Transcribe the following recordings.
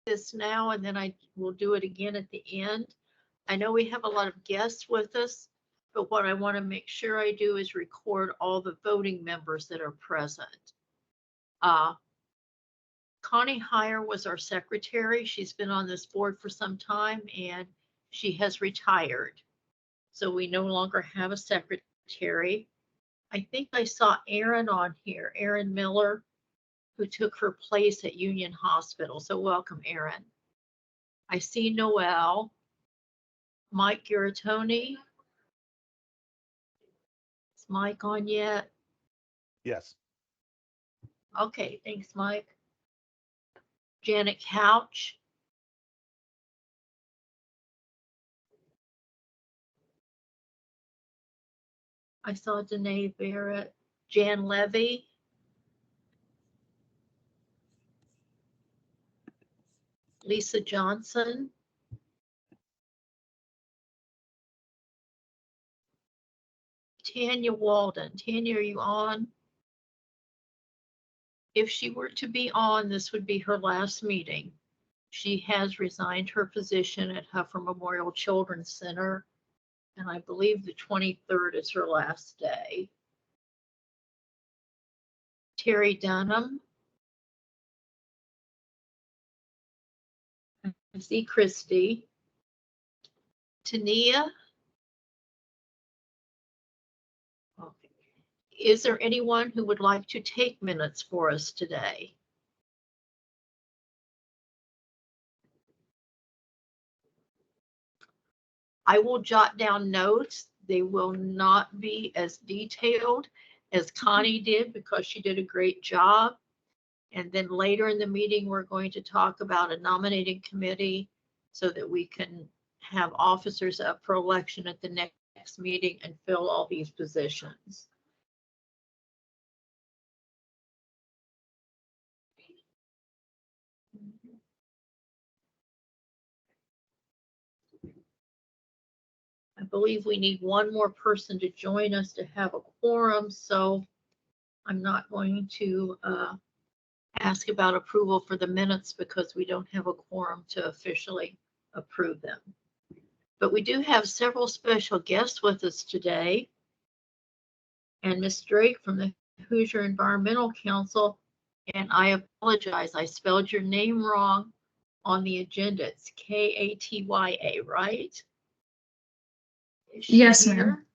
this now, and then I will do it again at the end. I know we have a lot of guests with us, but what I want to make sure I do is record all the voting members that are present. Connie Heyer was our secretary. She's been on this board for some time and she has retired. So we no longer have a secretary. I think I saw Erin on here, Erin Miller, who took her place at Union Hospital. So welcome, Erin. I see Noel, Mike Giratoni. Is Mike on yet? Yes. Okay, thanks, Mike. Janet Couch. I saw Danae Barrett, Jan Levy. Lisa Johnson. Tanya Walden. Tanya, are you on? If she were to be on, this would be her last meeting. She has resigned her position at Huffer Memorial Children's Center, and I believe the 23rd is her last day. Terry Dunham. I see Christy. Tania. Okay. Is there anyone who would like to take minutes for us today? I will jot down notes. They will not be as detailed as Connie did because she did a great job. And then later in the meeting, we're going to talk about a nominating committee so that we can have officers up for election at the next meeting and fill all these positions. I believe we need one more person to join us to have a quorum, so I'm not going to ask about approval for the minutes because we don't have a quorum to officially approve them. But we do have several special guests with us today. And Ms. Drake from the Hoosier Environmental Council, and I apologize, I spelled your name wrong on the agenda. It's Katya, right? Yes, ma'am.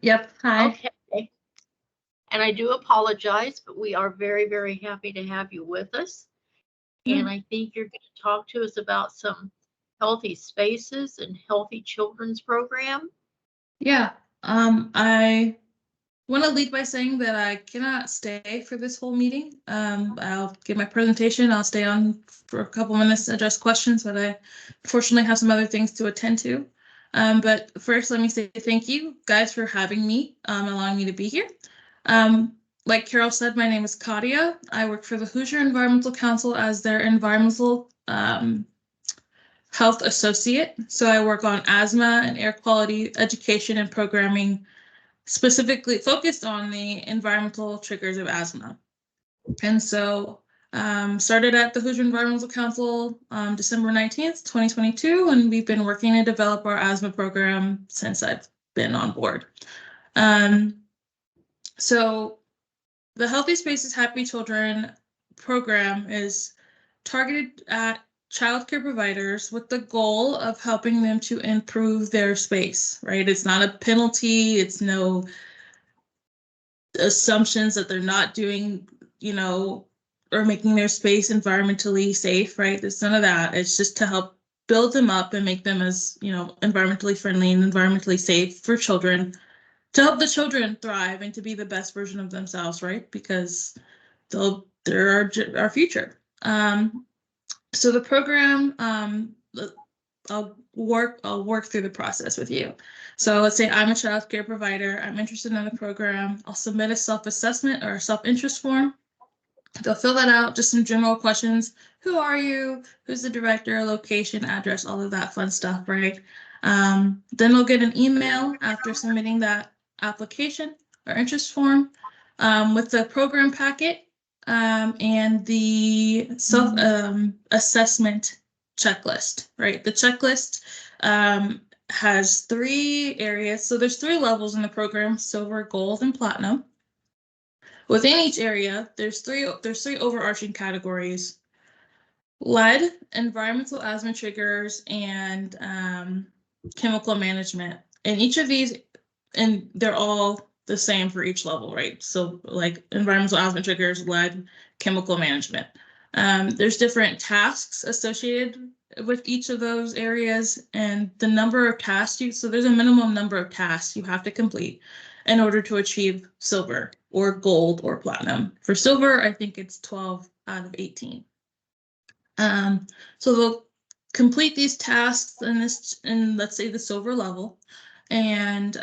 Yep. Hi. Okay. And I do apologize, but we are very, very happy to have you with us. And I think you're going to talk to us about some healthy spaces and healthy children's program. Yeah. I want to lead by saying that I cannot stay for this whole meeting. I'll give my presentation. I'll stay on for a couple minutes to address questions, but I unfortunately have some other things to attend to. But first, let me say thank you guys for having me, allowing me to be here. Like Carol said, my name is Katya. I work for the Hoosier Environmental Council as their environmental health associate. So I work on asthma and air quality education and programming, specifically focused on the environmental triggers of asthma. And so started at the Hoosier Environmental Council December 19th, 2022, and we've been working to develop our asthma program since I've been on board. So the Healthy Spaces Happy Children program is targeted at childcare providers with the goal of helping them to improve their space, right? It's not a penalty. It's no assumptions that they're not doing, or making their space environmentally safe, right? There's none of that. It's just to help build them up and make them as, environmentally friendly and environmentally safe for children, to help the children thrive and to be the best version of themselves, right? Because they're our future. So the program, I'll work through the process with you. So let's say I'm a child care provider. I'm interested in the program. I'll submit a self-assessment or a self-interest form. They'll fill that out, just some general questions. Who are you? Who's the director? Location, address, all of that fun stuff, right? Then they'll get an email after submitting that application or interest form with the program packet and the self-assessment checklist, right? The checklist has 3 areas. So there's 3 levels in the program: silver, gold, and platinum. Within each area, there's three overarching categories: lead, environmental asthma triggers, and chemical management. And each of these, and they're all the same for each level, right? So like environmental asthma triggers, lead, chemical management. There's different tasks associated with each of those areas, and the number of tasks so there's a minimum number of tasks you have to complete in order to achieve silver or gold or platinum. For silver, I think it's 12 out of 18. So they'll complete these tasks in let's say the silver level, and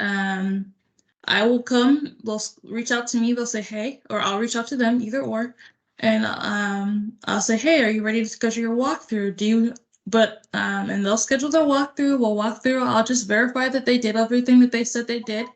I will come, they'll reach out to me, they'll say, hey, or I'll reach out to them, either or, and I'll say, hey, are you ready to schedule your walkthrough? And they'll schedule their walkthrough, we'll walk through, I'll just verify that they did everything that they said they did.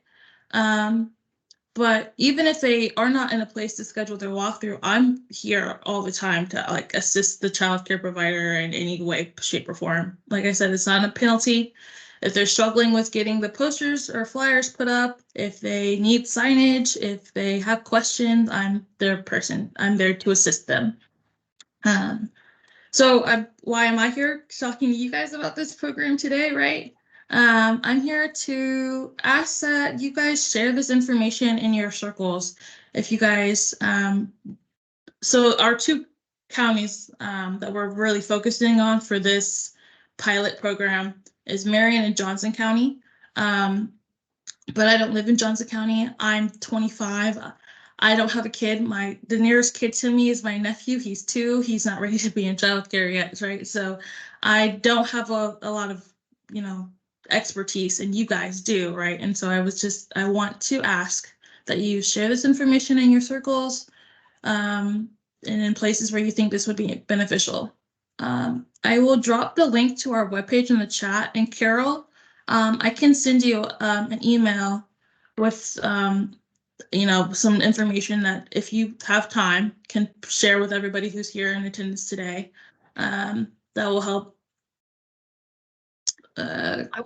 But even if they are not in a place to schedule their walkthrough, I'm here all the time to like assist the child care provider in any way, shape, or form. Like I said, it's not a penalty. If they're struggling with getting the posters or flyers put up, if they need signage, if they have questions, I'm their person. I'm there to assist them. Why am I here talking to you guys about this program today, right? I'm here to ask that you guys share this information in your circles. If you guys, so our 2 counties that we're really focusing on for this pilot program is Marion and Johnson County. But I don't live in Johnson County. I'm 25. I don't have a kid. The nearest kid to me is my nephew. He's 2. He's not ready to be in childcare yet, right? So I don't have a lot of, expertise, and you guys do, right? And so I want to ask that you share this information in your circles, and in places where you think this would be beneficial. I will drop the link to our webpage in the chat, and Carol, I can send you an email with some information that, if you have time, can share with everybody who's here in attendance today. That will help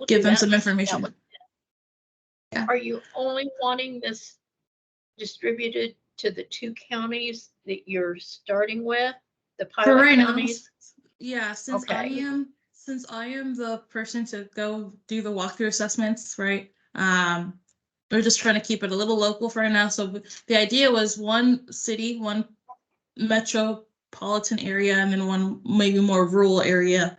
give them some information. Yeah. Are you only wanting this distributed to the 2 counties that you're starting with, the pilot right counties? Yeah, since I am the person to go do the walkthrough assessments, right? We're just trying to keep it a little local for right now. So the idea was 1 city, 1 metropolitan area, and then 1 maybe more rural area.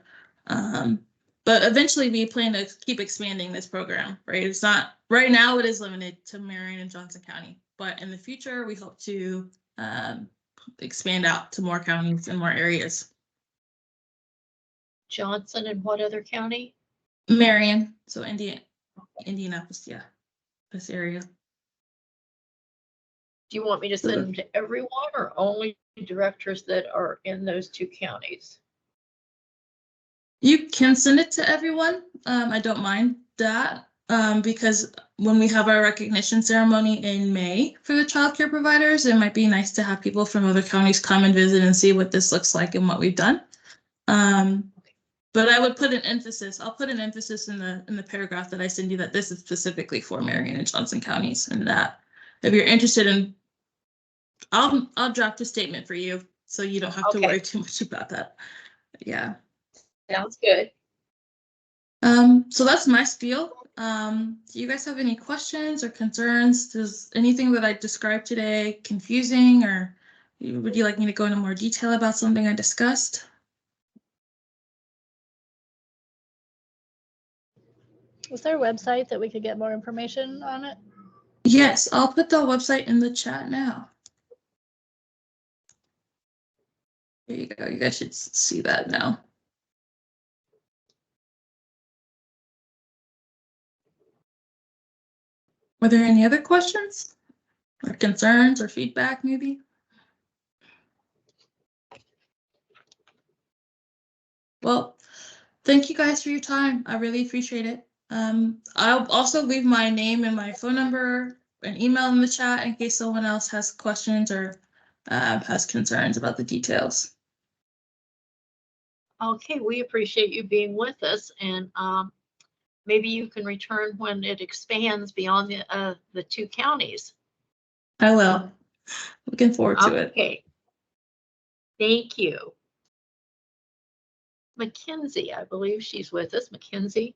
But eventually we plan to keep expanding this program, right? It's not, right now it is limited to Marion and Johnson County, but in the future we hope to expand out to more counties and more areas. Johnson and what other county? Marion, so Indianapolis, yeah, this area. Do you want me to send them to everyone, or only directors that are in those 2 counties? You can send it to everyone. I don't mind that, because when we have our recognition ceremony in May for the child care providers, it might be nice to have people from other counties come and visit and see what this looks like and what we've done. But I would put an emphasis. I'll put an emphasis in the paragraph that I send you that this is specifically for Marion and Johnson counties, and that if you're interested in, I'll draft a statement for you so you don't have to worry too much about that. Yeah. Sounds good. So that's my spiel. Do you guys have any questions or concerns? Does anything that I described today confusing, or would you like me to go into more detail about something I discussed? Was there a website that we could get more information on it? Yes, I'll put the website in the chat now. There you go. You guys should see that now. Were there any other questions or concerns or feedback maybe? Well, thank you guys for your time. I really appreciate it. I'll also leave my name and my phone number and email in the chat in case someone else has questions or has concerns about the details. Okay, we appreciate you being with us, and maybe you can return when it expands beyond the 2 counties. I will. Looking forward to it. Okay. Thank you. Mackenzie, I believe she's with us. Mackenzie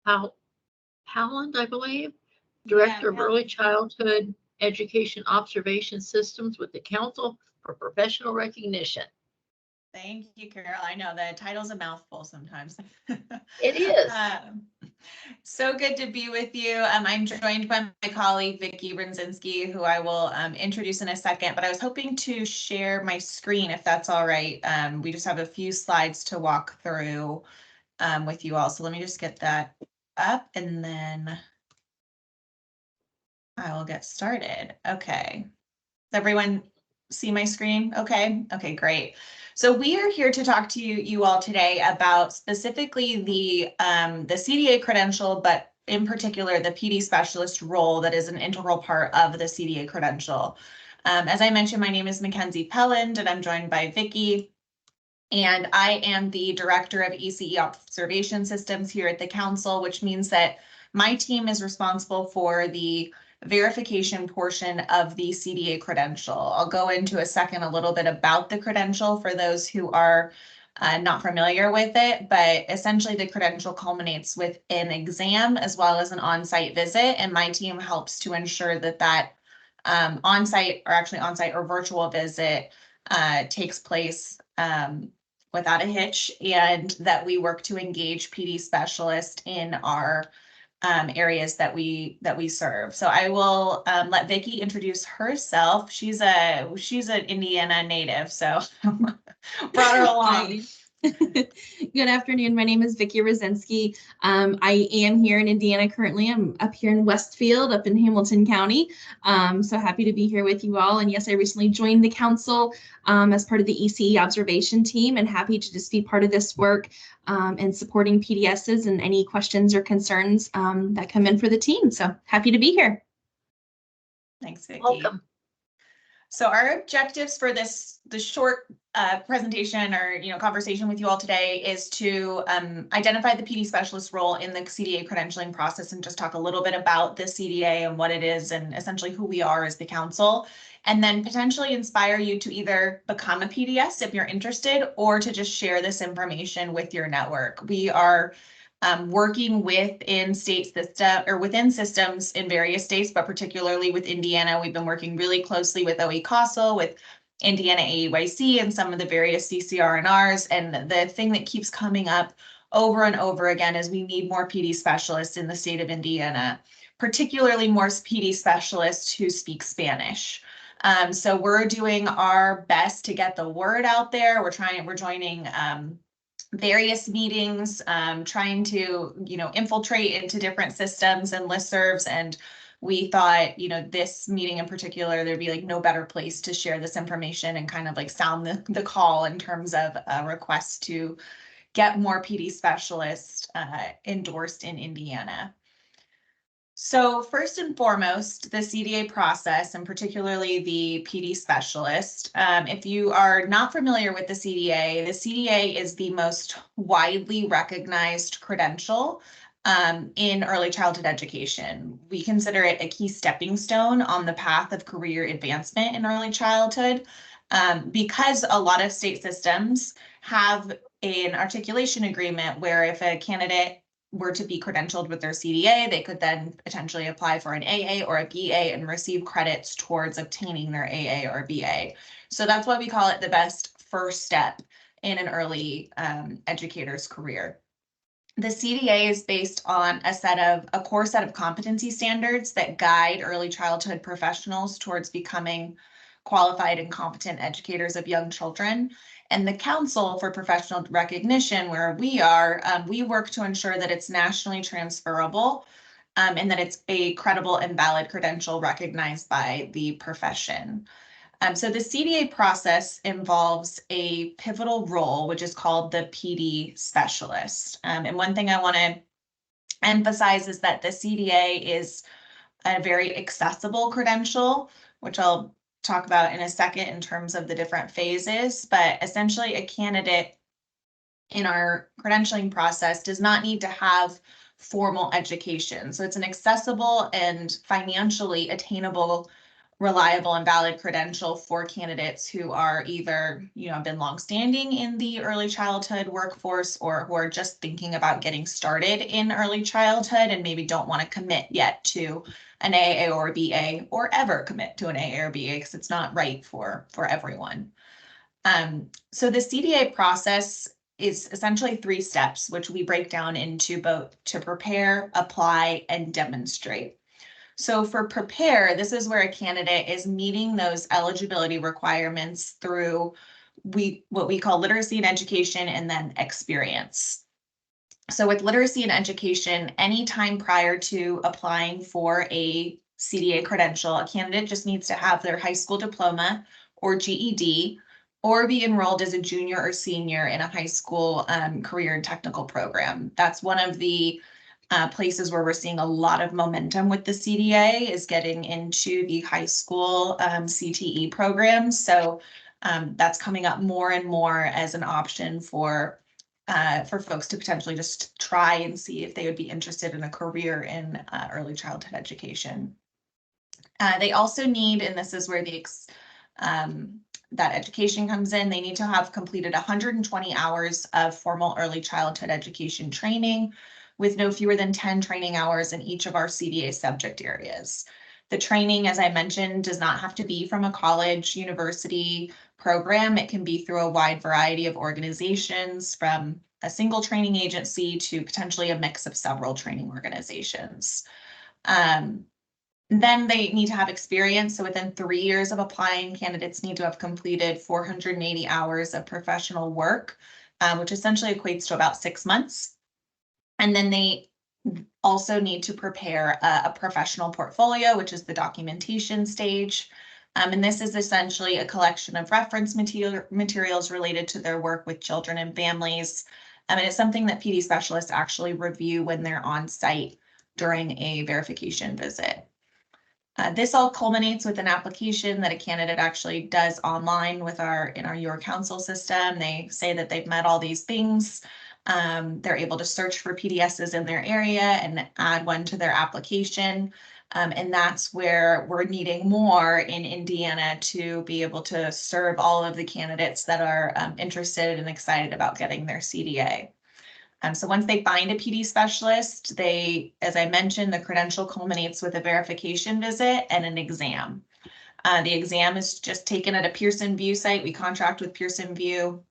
Howland, I believe, Director of Early Childhood Education Observation Systems with the Council for Professional Recognition. Thank you, Carol. I know the title's a mouthful sometimes. It is. So good to be with you. I'm joined by my colleague, Vicki Brzezinski, who I will introduce in a second, but I was hoping to share my screen if that's all right. We just have a few slides to walk through with you all. So let me just get that up and then I will get started. Okay. Does everyone see my screen? Okay. Okay, great. So we are here to talk to you all today about specifically the CDA credential, but in particular the PD specialist role that is an integral part of the CDA credential. As I mentioned, my name is Mackenzie Pelland and I'm joined by Vicki. And I am the director of ECE observation systems here at the council, which means that my team is responsible for the verification portion of the CDA credential. I'll go into a second a little bit about the credential for those who are not familiar with it, but essentially the credential culminates with an exam as well as an on-site visit, and my team helps to ensure that that on-site or virtual visit takes place without a hitch, and that we work to engage PD specialists in our areas that we serve. So I will let Vicki introduce herself. She's an Indiana native, so brought her along. Good afternoon. My name is Vicki Brzezinski. I am here in Indiana currently. I'm up here in Westfield, up in Hamilton County. So happy to be here with you all. And yes, I recently joined the council as part of the ECE observation team, and happy to just be part of this work and supporting PDSs and any questions or concerns that come in for the team. So happy to be here. Thanks, Vicki. Welcome. So our objectives for this short presentation or conversation with you all today is to identify the PD specialist role in the CDA credentialing process and just talk a little bit about the CDA and what it is and essentially who we are as the council, and then potentially inspire you to either become a PDS if you're interested or to just share this information with your network. We are working within systems in various states, but particularly with Indiana. We've been working really closely with OE CASEL, with Indiana AEYC, and some of the various CCR&Rs. And the thing that keeps coming up over and over again is we need more PD specialists in the state of Indiana, particularly more PD specialists who speak Spanish. So we're doing our best to get the word out there. We're joining various meetings, trying to, infiltrate into different systems and listservs. And we thought, this meeting in particular, there'd be like no better place to share this information and kind of like sound the call in terms of a request to get more PD specialists endorsed in Indiana. So first and foremost, the CDA process, and particularly the PD specialist. If you are not familiar with the CDA is the most widely recognized credential in early childhood education. We consider it a key stepping stone on the path of career advancement in early childhood because a lot of state systems have an articulation agreement where if a candidate were to be credentialed with their CDA, they could then potentially apply for an AA or a BA and receive credits towards obtaining their AA or BA. So that's why we call it the best first step in an early educator's career. The CDA is based on a core set of competency standards that guide early childhood professionals towards becoming qualified and competent educators of young children. And the Council for Professional Recognition, where we are, we work to ensure that it's nationally transferable and that it's a credible and valid credential recognized by the profession. So the CDA process involves a pivotal role, which is called the PD specialist. And one thing I want to emphasize is that the CDA is a very accessible credential, which I'll talk about in a second in terms of the different phases, but essentially a candidate in our credentialing process does not need to have formal education. So it's an accessible and financially attainable, reliable and valid credential for candidates who are either, been longstanding in the early childhood workforce or who are just thinking about getting started in early childhood and maybe don't want to commit yet to an AA or BA or ever commit to an AA or BA because it's not right for everyone. So the CDA process is essentially 3 steps, which we break down into both to prepare, apply, and demonstrate. So for prepare, this is where a candidate is meeting those eligibility requirements through what we call literacy and education and then experience. So with literacy and education, anytime prior to applying for a CDA credential, a candidate just needs to have their high school diploma or GED, or be enrolled as a junior or senior in a high school career and technical program. That's one of the places where we're seeing a lot of momentum with the CDA is getting into the high school CTE programs. So that's coming up more and more as an option for folks to potentially just try and see if they would be interested in a career in early childhood education. They also need, and this is where that education comes in, they need to have completed 120 hours of formal early childhood education training with no fewer than 10 training hours in each of our CDA subject areas. The training, as I mentioned, does not have to be from a college, university program. It can be through a wide variety of organizations, from a single training agency to potentially a mix of several training organizations. Then they need to have experience. So within 3 years of applying, candidates need to have completed 480 hours of professional work, which essentially equates to about 6 months. And then they also need to prepare a professional portfolio, which is the documentation stage. And this is essentially a collection of reference materials related to their work with children and families. And it's something that PD specialists actually review when they're on site during a verification visit. This all culminates with an application that a candidate actually does online in our Your Counsel system. They say that they've met all these things. They're able to search for PDSs in their area and add one to their application. And that's where we're needing more in Indiana to be able to serve all of the candidates that are interested and excited about getting their CDA. So once they find a PD specialist, as I mentioned, the credential culminates with a verification visit and an exam. The exam is just taken at a Pearson VUE site. We contract with Pearson VUE.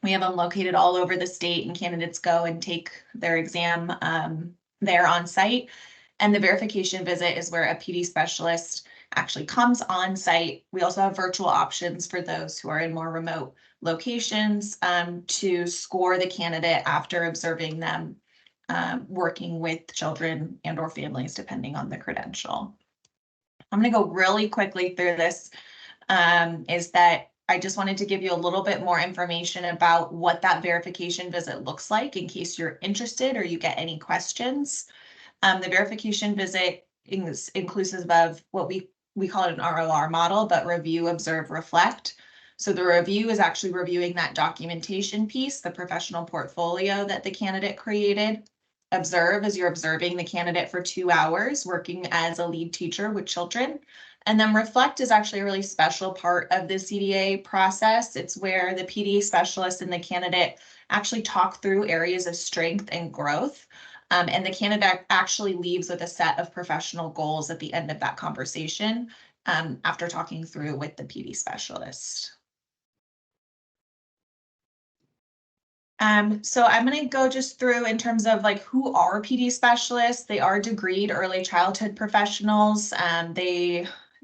We have them located all over the state, and candidates go and take their exam there on site. And the verification visit is where a PD specialist actually comes on site. We also have virtual options for those who are in more remote locations to score the candidate after observing them working with children and or families, depending on the credential. I'm going to go really quickly through this. Is that I just wanted to give you a little bit more information about what that verification visit looks like in case you're interested or you get any questions. The verification visit is inclusive of what we call it an ROR model, but review, observe, reflect. So the review is actually reviewing that documentation piece, the professional portfolio that the candidate created. Observe is you're observing the candidate for 2 hours working as a lead teacher with children. And then reflect is actually a really special part of the CDA process. It's where the PD specialist and the candidate actually talk through areas of strength and growth. And the candidate actually leaves with a set of professional goals at the end of that conversation after talking through with the PD specialist. So I'm going to go just through in terms of like who are PD specialists. They are degreed early childhood professionals.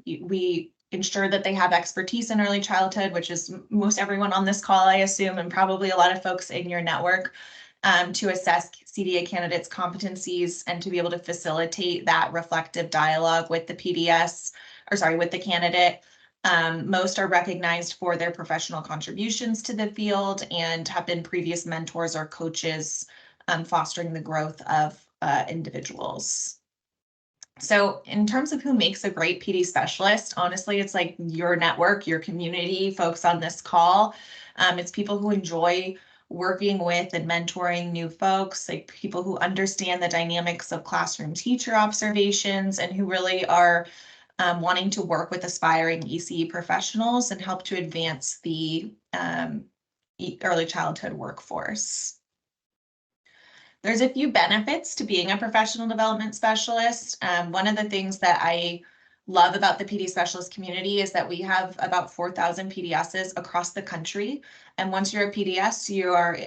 We ensure that they have expertise in early childhood, which is most everyone on this call, I assume, and probably a lot of folks in your network, to assess CDA candidates' competencies and to be able to facilitate that reflective dialogue with the with the candidate. Most are recognized for their professional contributions to the field and have been previous mentors or coaches, fostering the growth of individuals. So in terms of who makes a great PD specialist, honestly, it's like your network, your community, folks on this call. It's people who enjoy working with and mentoring new folks, like people who understand the dynamics of classroom teacher observations and who really are wanting to work with aspiring ECE professionals and help to advance the early childhood workforce. There's a few benefits to being a professional development specialist. One of the things that I love about the PD specialist community is that we have about 4,000 PDSs across the country. And once you're a PDS, you are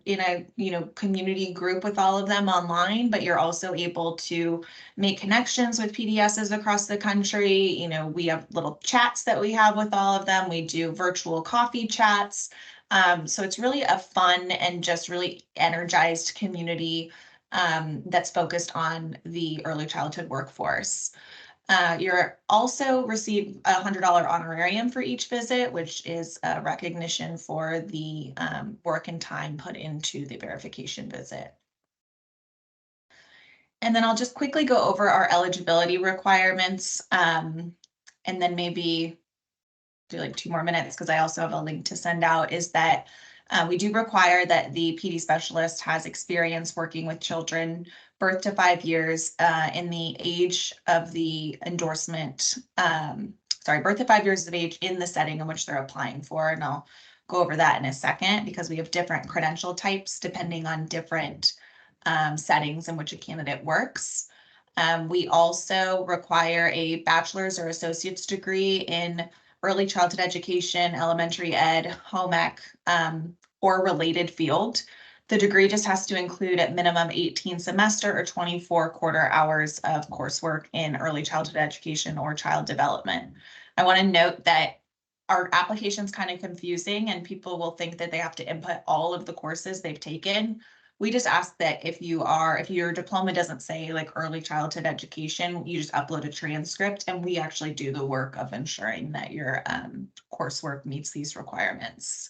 in a community group with all of them online, but you're also able to make connections with PDSs across the country. We have little chats that we have with all of them. We do virtual coffee chats. So it's really a fun and just really energized community that's focused on the early childhood workforce. You're also receive a $100 honorarium for each visit, which is a recognition for the work and time put into the verification visit. And then I'll just quickly go over our eligibility requirements, and then maybe do like 2 more minutes because I also have a link to send out, is that we do require that the PD specialist has experience working with children birth to 5 years in the age of the endorsement, birth to 5 years of age in the setting in which they're applying for. And I'll go over that in a second because we have different credential types depending on different settings in which a candidate works. We also require a bachelor's or associate's degree in early childhood education, elementary ed, home ec, or related field. The degree just has to include at minimum 18 semester or 24 quarter hours of coursework in early childhood education or child development. I want to note that our application is kind of confusing and people will think that they have to input all of the courses they've taken. We just ask that if your diploma doesn't say like early childhood education, you just upload a transcript and we actually do the work of ensuring that your coursework meets these requirements.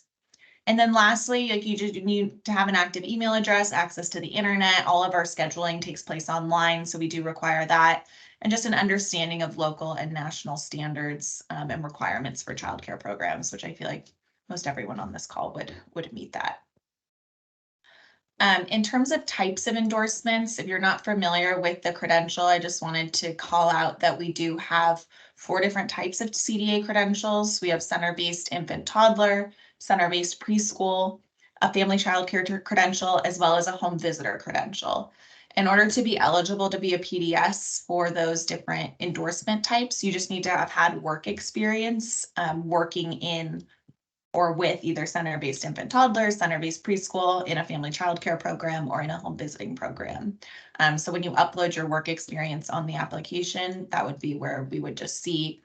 And then lastly, like you just need to have an active email address, access to the internet. All of our scheduling takes place online, so we do require that. And just an understanding of local and national standards and requirements for childcare programs, which I feel like most everyone on this call would meet that. In terms of types of endorsements, if you're not familiar with the credential, I just wanted to call out that we do have 4 different types of CDA credentials. We have center-based infant toddler, center-based preschool, a family child care credential, as well as a home visitor credential. In order to be eligible to be a PDS for those different endorsement types, you just need to have had work experience working in or with either center-based infant toddler, center-based preschool, in a family child care program, or in a home visiting program. So when you upload your work experience on the application, that would be where we would just see,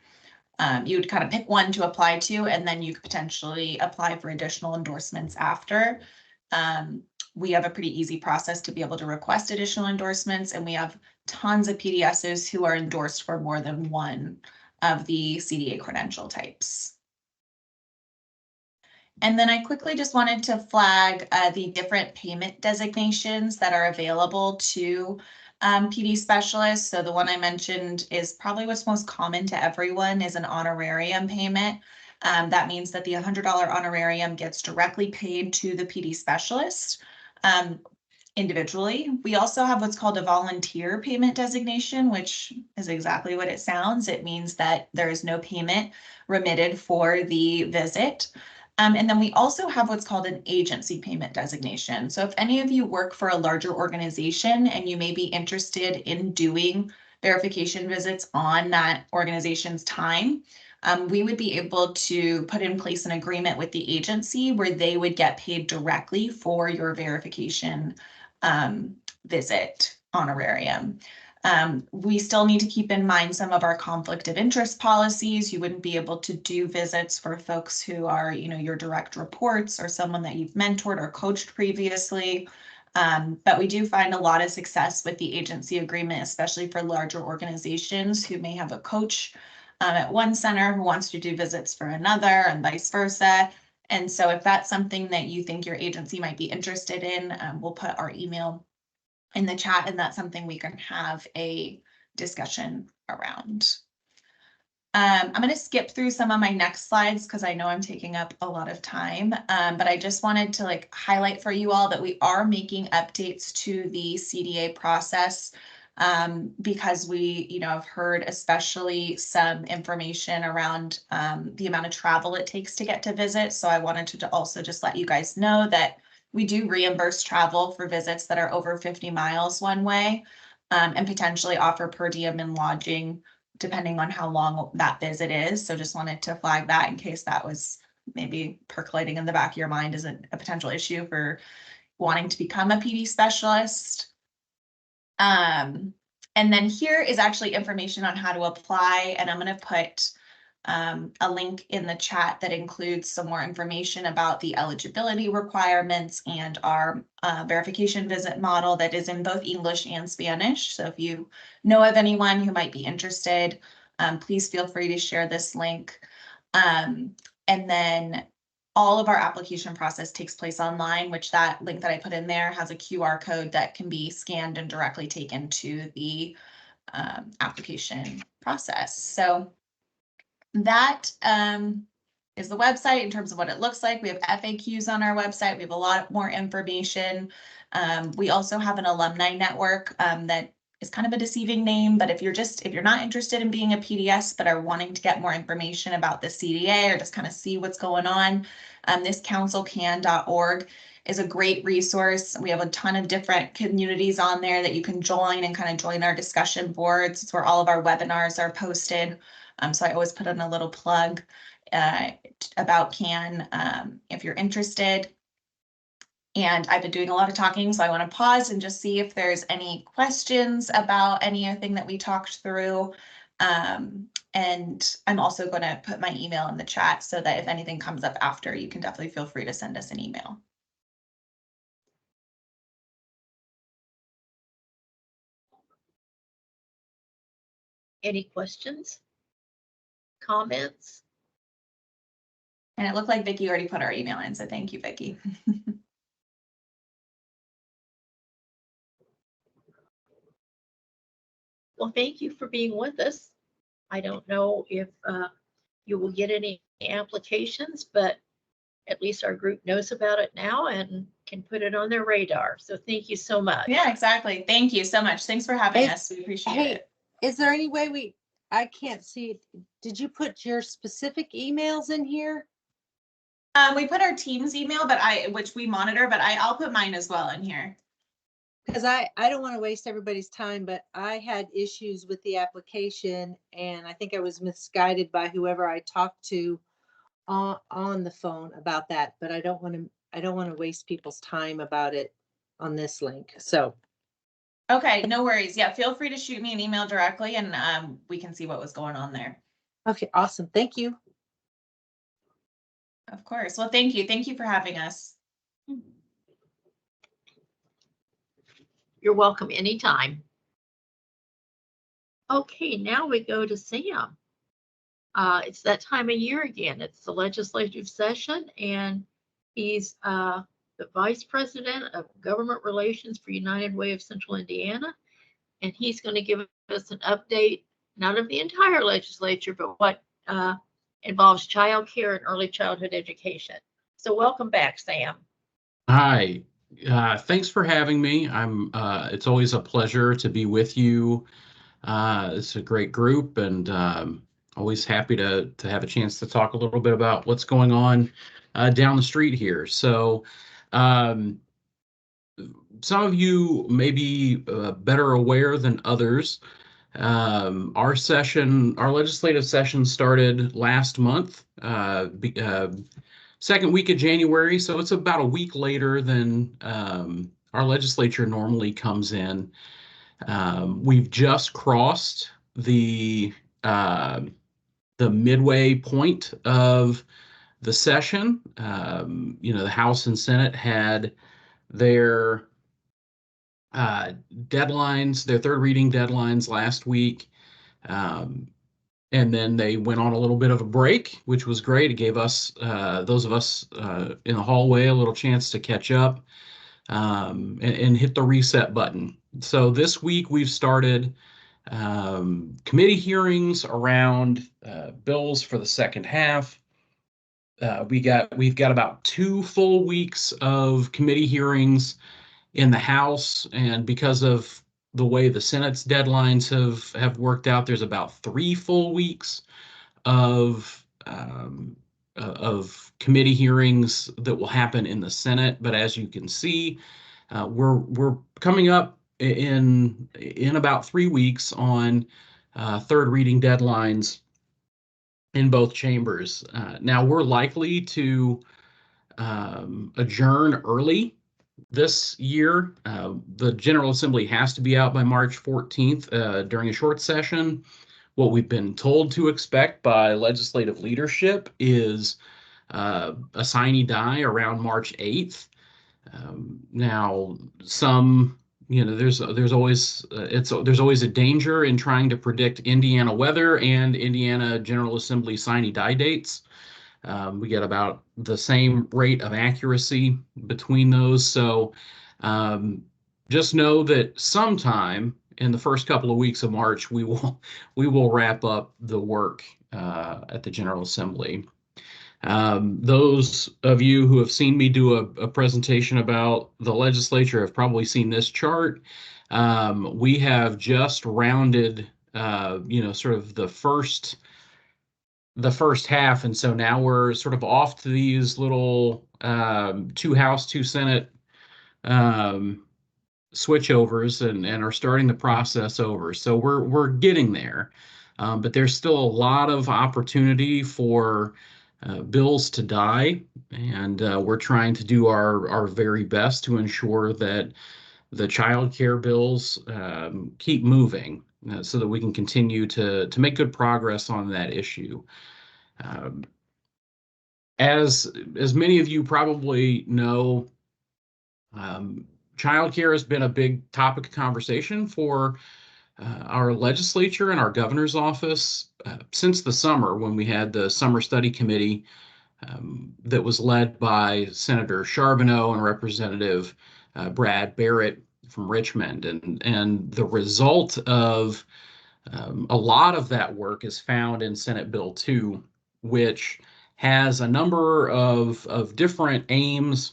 you would kind of pick one to apply to, and then you could potentially apply for additional endorsements after. We have a pretty easy process to be able to request additional endorsements, and we have tons of PDSs who are endorsed for more than one of the CDA credential types. And then I quickly just wanted to flag the different payment designations that are available to PD specialists. So the one I mentioned is probably what's most common to everyone, is an honorarium payment. That means that the $100 honorarium gets directly paid to the PD specialist individually. We also have what's called a volunteer payment designation, which is exactly what it sounds. It means that there is no payment remitted for the visit. And then we also have what's called an agency payment designation. So if any of you work for a larger organization and you may be interested in doing verification visits on that organization's time, we would be able to put in place an agreement with the agency where they would get paid directly for your verification visit honorarium. We still need to keep in mind some of our conflict of interest policies. You wouldn't be able to do visits for folks who are, your direct reports or someone that you've mentored or coached previously. But we do find a lot of success with the agency agreement, especially for larger organizations who may have a coach at one center who wants to do visits for another and vice versa. And so if that's something that you think your agency might be interested in, we'll put our email in the chat, and that's something we can have a discussion around. I'm going to skip through some of my next slides because I know I'm taking up a lot of time. But I just wanted to like highlight for you all that we are making updates to the CDA process because we, have heard especially some information around the amount of travel it takes to get to visit. So I wanted to also just let you guys know that we do reimburse travel for visits that are over 50 miles one way and potentially offer per diem and lodging depending on how long that visit is. So just wanted to flag that in case that was maybe percolating in the back of your mind as a potential issue for wanting to become a PD specialist. And then here is actually information on how to apply, and I'm going to put a link in the chat that includes some more information about the eligibility requirements and our verification visit model that is in both English and Spanish. So if you know of anyone who might be interested, please feel free to share this link. And then all of our application process takes place online, which that link that I put in there has a QR code that can be scanned and directly taken to the application process. So that is the website in terms of what it looks like. We have FAQs on our website. We have a lot more information. We also have an alumni network that is kind of a deceiving name, but if you're not interested in being a PDS but are wanting to get more information about the CDA or just kind of see what's going on, this councilcan.org is a great resource. We have a ton of different communities on there that you can join and kind of join our discussion boards. It's where all of our webinars are posted. So I always put in a little plug about CAN if you're interested. And I've been doing a lot of talking, so I want to pause and just see if there's any questions about anything that we talked through. And I'm also going to put my email in the chat so that if anything comes up after, you can definitely feel free to send us an email. Any questions? Comments? And it looked like Vicki already put our email in, so thank you, Vicki. Well, thank you for being with us. I don't know if you will get any applications, but at least our group knows about it now and can put it on their radar. So thank you so much. Yeah, exactly. Thank you so much. Thanks for having Hey, us. We appreciate Hey, it. is there any way I can't see, did you put your specific emails in here? We put our team's email, which we monitor, but I'll put mine as well in here. Because I don't want to waste everybody's time, but I had issues with the application and I think I was misguided by whoever I talked to on the phone about that, but I don't want to waste people's time about it on this link. So. Okay, no worries. Yeah, feel free to shoot me an email directly and we can see what was going on there. Okay, awesome. Thank you. Of course. Well, thank you. Thank you for having us. You're welcome anytime. Okay, now we go to Sam. It's that time of year again. It's the legislative session, and he's the Vice President of Government Relations for United Way of Central Indiana, and he's going to give us an update, not of the entire legislature, but what involves child care and early childhood education. So welcome back, Sam. Hi, thanks for having me. It's always a pleasure to be with you. It's a great group, and always happy to have a chance to talk a little bit about what's going on down the street here. So some of you may be better aware than others. Our legislative session started last month, second week of January, so it's about a week later than our legislature normally comes in. We've just crossed the midway point of the session. The House and Senate had their deadlines, their third reading deadlines last week. And then they went on a little bit of a break, which was great. It gave us, those of us in the hallway, a little chance to catch up and hit the reset button. So this week we've started committee hearings around bills for the second half. We've got about 2 full weeks of committee hearings in the House, and because of the way the Senate's deadlines have worked out, there's about 3 full weeks of committee hearings that will happen in the Senate. But as you can see, we're coming up in about 3 weeks on third reading deadlines in both chambers. Now we're likely to adjourn early this year. The General Assembly has to be out by March 14th during a short session. What we've been told to expect by legislative leadership is a sine die around March 8th. Now, there's always there's always a danger in trying to predict Indiana weather and Indiana General Assembly sine die dates. We get about the same rate of accuracy between those. So just know that sometime in the first couple of weeks of March, we will wrap up the work at the General Assembly. Those of you who have seen me do a presentation about the legislature have probably seen this chart. We have just rounded, sort of the first half, and so now we're sort of off to these little 2 House, 2 Senate switchovers, and are starting the process over. So we're getting there, but there's still a lot of opportunity for bills to die, and we're trying to do our very best to ensure that the child care bills keep moving so that we can continue to make good progress on that issue. As many of you probably know, childcare has been a big topic of conversation for our legislature and our governor's office since the summer, when we had the summer study committee that was led by Senator Charbonneau and Representative Brad Barrett from Richmond. And the result of a lot of that work is found in Senate Bill 2, which has a number of different aims,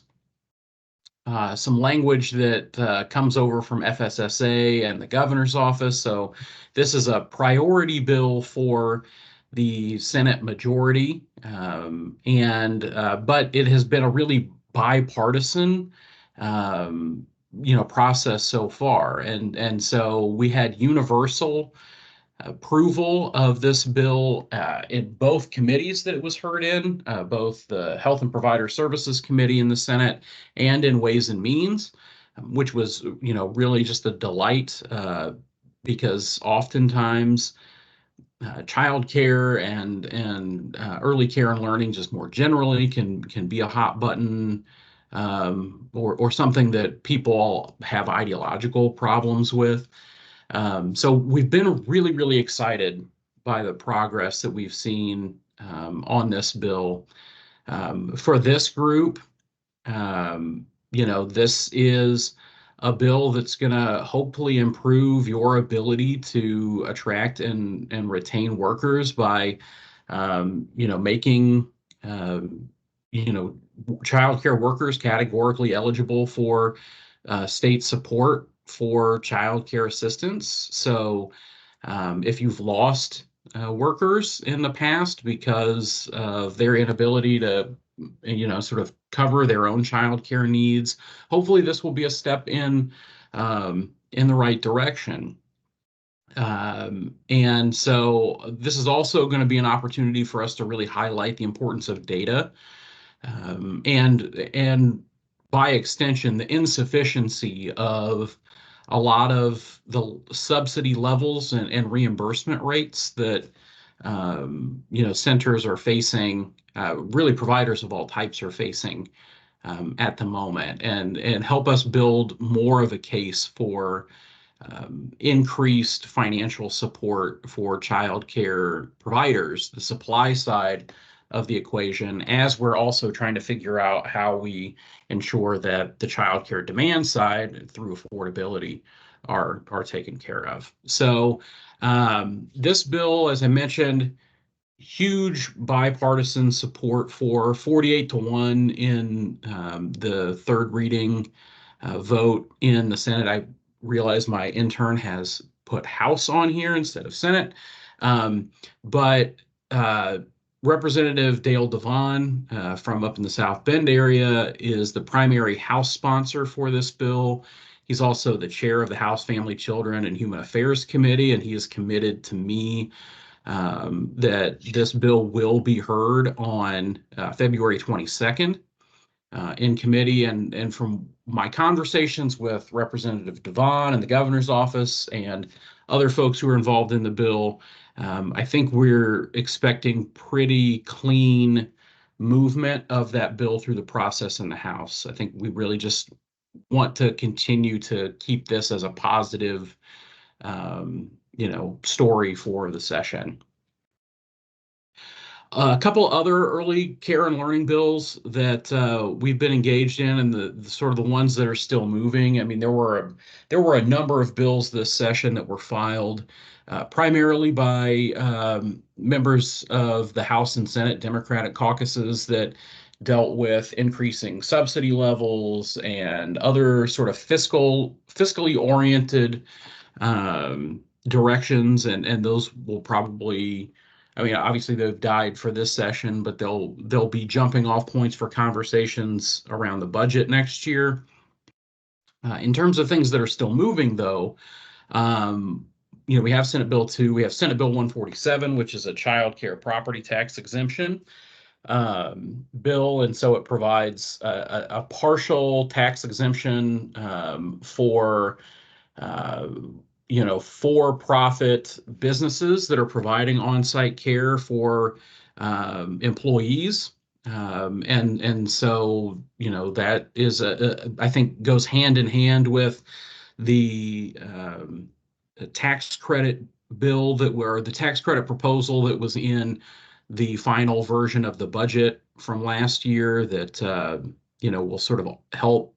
some language that comes over from FSSA and the governor's office. So this is a priority bill for the Senate majority, but it has been a really bipartisan process so far, and so we had universal approval of this bill in both committees that it was heard in, both the Health and Provider Services Committee in the Senate and in Ways and Means, which was, really just a delight because oftentimes child care and early care and learning just more generally can be a hot button or something that people have ideological problems with. So we've been really, really excited by the progress that we've seen on this bill. For this group, this is a bill that's going to hopefully improve your ability to attract and retain workers by, making, childcare workers categorically eligible for state support for child care assistance. So if you've lost workers in the past because of their inability to, sort of cover their own child care needs, hopefully this will be a step in the right direction. And so this is also going to be an opportunity for us to really highlight the importance of data and by extension, the insufficiency of a lot of the subsidy levels and reimbursement rates that, centers are facing, really providers of all types are facing at the moment, and help us build more of a case for increased financial support for child care providers, the supply side of the equation, as we're also trying to figure out how we ensure that the child care demand side through affordability are taken care of. So this bill, as I mentioned, huge bipartisan support for 48-1 in the third reading vote in the Senate. I realize my intern has put House on here instead of Senate. But Representative Dale Devon from up in the South Bend area is the primary House sponsor for this bill. He's also the chair of the House Family, Children, and Human Affairs Committee, and he is committed to me that this bill will be heard on February 22nd in committee. And from my conversations with Representative Devon and the governor's office and other folks who are involved in the bill, I think we're expecting pretty clean movement of that bill through the process in the House. I think we really just want to continue to keep this as a positive story for the session. A couple other early care and learning bills that we've been engaged in, and the sort of the ones that are still moving. I mean, there were a number of bills this session that were filed primarily by members of the House and Senate Democratic caucuses that dealt with increasing subsidy levels and other sort of fiscally oriented directions, and those will probably, I mean, obviously they've died for this session, but they'll be jumping off points for conversations around the budget next year. In terms of things that are still moving, though, we have Senate Bill 2, we have Senate Bill 147, which is a child care property tax exemption bill, and so it provides a partial tax exemption for for-profit businesses that are providing on-site care for employees. And so, that is I think goes hand in hand with the tax credit bill the tax credit proposal that was in the final version of the budget from last year that, will sort of help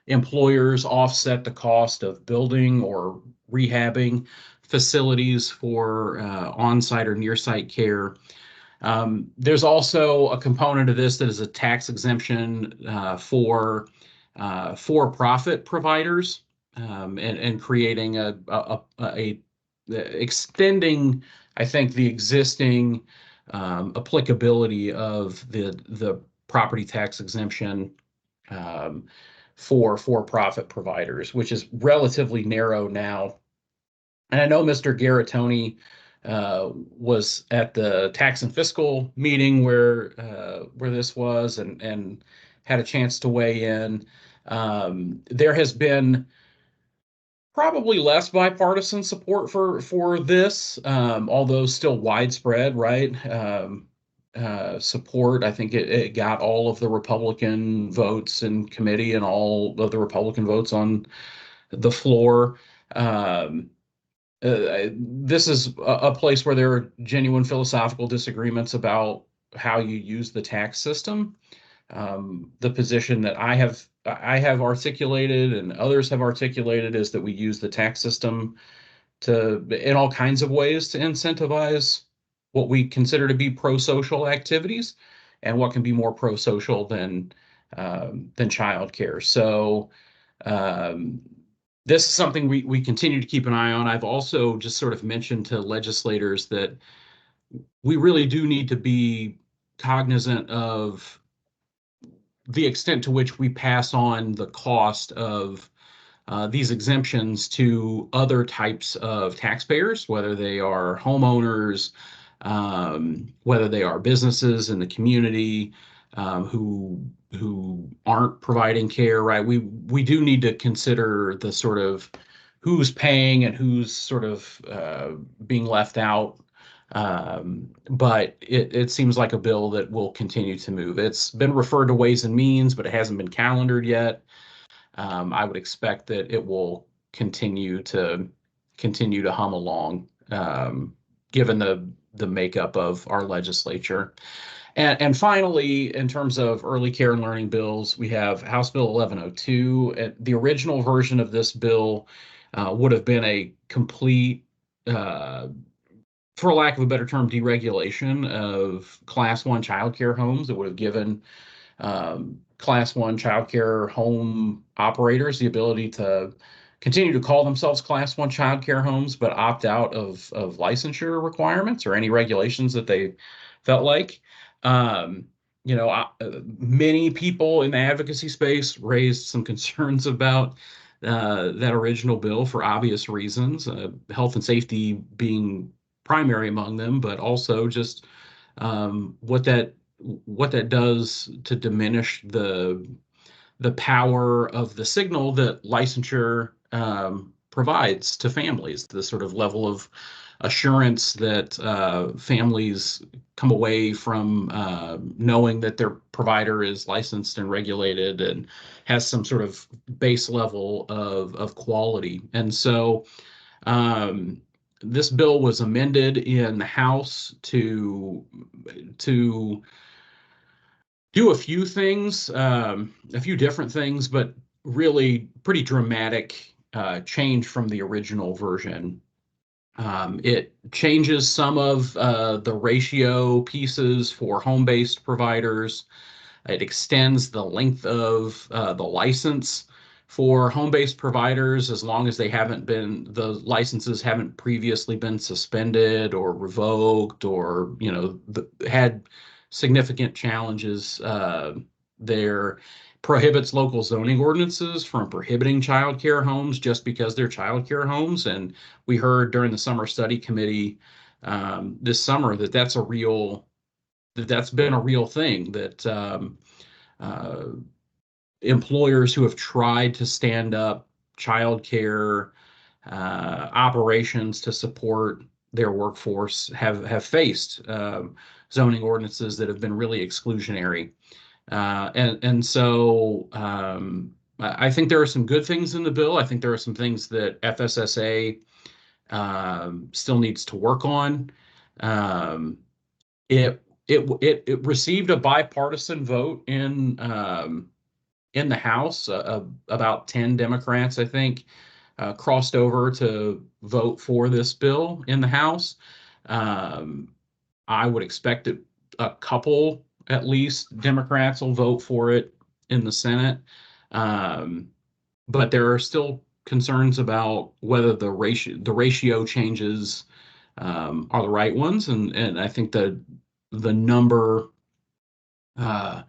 employers offset the cost of building or rehabbing facilities for on-site or near-site care. There's also a component of this that is a tax exemption for for-profit providers, and creating a extending, I think, the existing applicability of the property tax exemption for for-profit providers, which is relatively narrow now. And I know Mr. Garatoni was at the tax and fiscal meeting where this was, and had a chance to weigh in. There has been probably less bipartisan support for this, although still widespread, right? Support. I think it got all of the Republican votes in committee and all of the Republican votes on the floor. This is a place where there are genuine philosophical disagreements about how you use the tax system. The position that I have articulated and others have articulated is that we use the tax system in all kinds of ways to incentivize what we consider to be pro-social activities, and what can be more pro-social than childcare. So this is something we continue to keep an eye on. I've also just sort of mentioned to legislators that we really do need to be cognizant of the extent to which we pass on the cost of these exemptions to other types of taxpayers, whether they are homeowners, whether they are businesses in the community who aren't providing care, right? We do need to consider the sort of who's paying and who's sort of being left out. But it seems like a bill that will continue to move. It's been referred to Ways and Means, but it hasn't been calendared yet. I would expect that it will continue to hum along, given the makeup of our legislature. And finally, in terms of early care and learning bills, we have House Bill 1102. The original version of this bill would have been a complete, for lack of a better term, deregulation of Class 1 childcare homes. It would have given Class 1 childcare home operators the ability to continue to call themselves Class 1 childcare homes, but opt out of licensure requirements or any regulations that they felt like. Many people in the advocacy space raised some concerns about that original bill for obvious reasons, health and safety being primary among them, but also just what that does to diminish the power of the signal that licensure provides to families, the sort of level of assurance that families come away from knowing that their provider is licensed and regulated and has some sort of base level of quality. And so this bill was amended in the House to do a few things, a few different things, but really pretty dramatic change from the original version. It changes some of the ratio pieces for home-based providers. It extends the length of the license for home-based providers as long as the licenses haven't previously been suspended or revoked or, had significant challenges there. Prohibits local zoning ordinances from prohibiting childcare homes just because they're childcare homes. And we heard during the summer study committee this summer that's been a real thing, that employers who have tried to stand up childcare operations to support their workforce have faced zoning ordinances that have been really exclusionary. So I think there are some good things in the bill. I think there are some things that FSSA still needs to work on. It received a bipartisan vote in the House. About 10 Democrats, I think, crossed over to vote for this bill in the House. I would expect a couple, at least, Democrats will vote for it in the Senate. But there are still concerns about whether the ratio changes are the right ones. And I think that the number of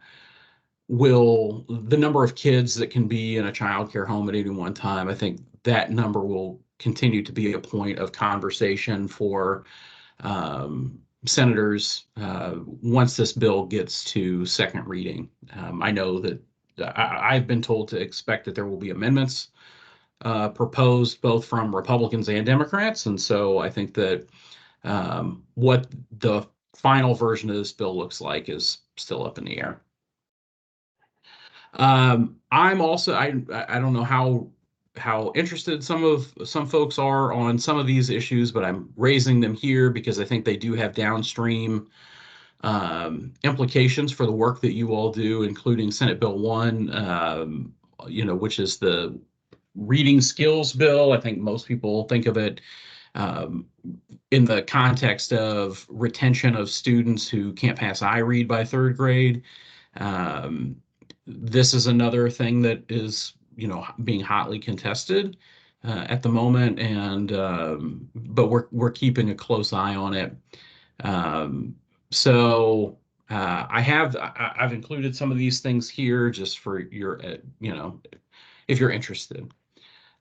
kids that can be in a childcare home at any one time, I think that number will continue to be a point of conversation for senators once this bill gets to second reading. I know that I've been told to expect that there will be amendments proposed both from Republicans and Democrats. And so I think that what the final version of this bill looks like is still up in the air. I'm also, I don't know how interested some folks are on some of these issues, but I'm raising them here because I think they do have downstream implications for the work that you all do, including Senate Bill 1, which is the reading skills bill. I think most people think of it in the context of retention of students who can't pass iRead by third grade. This is another thing that is, being hotly contested at the moment, and but we're keeping a close eye on it. So I've included some of these things here just for your, if you're interested.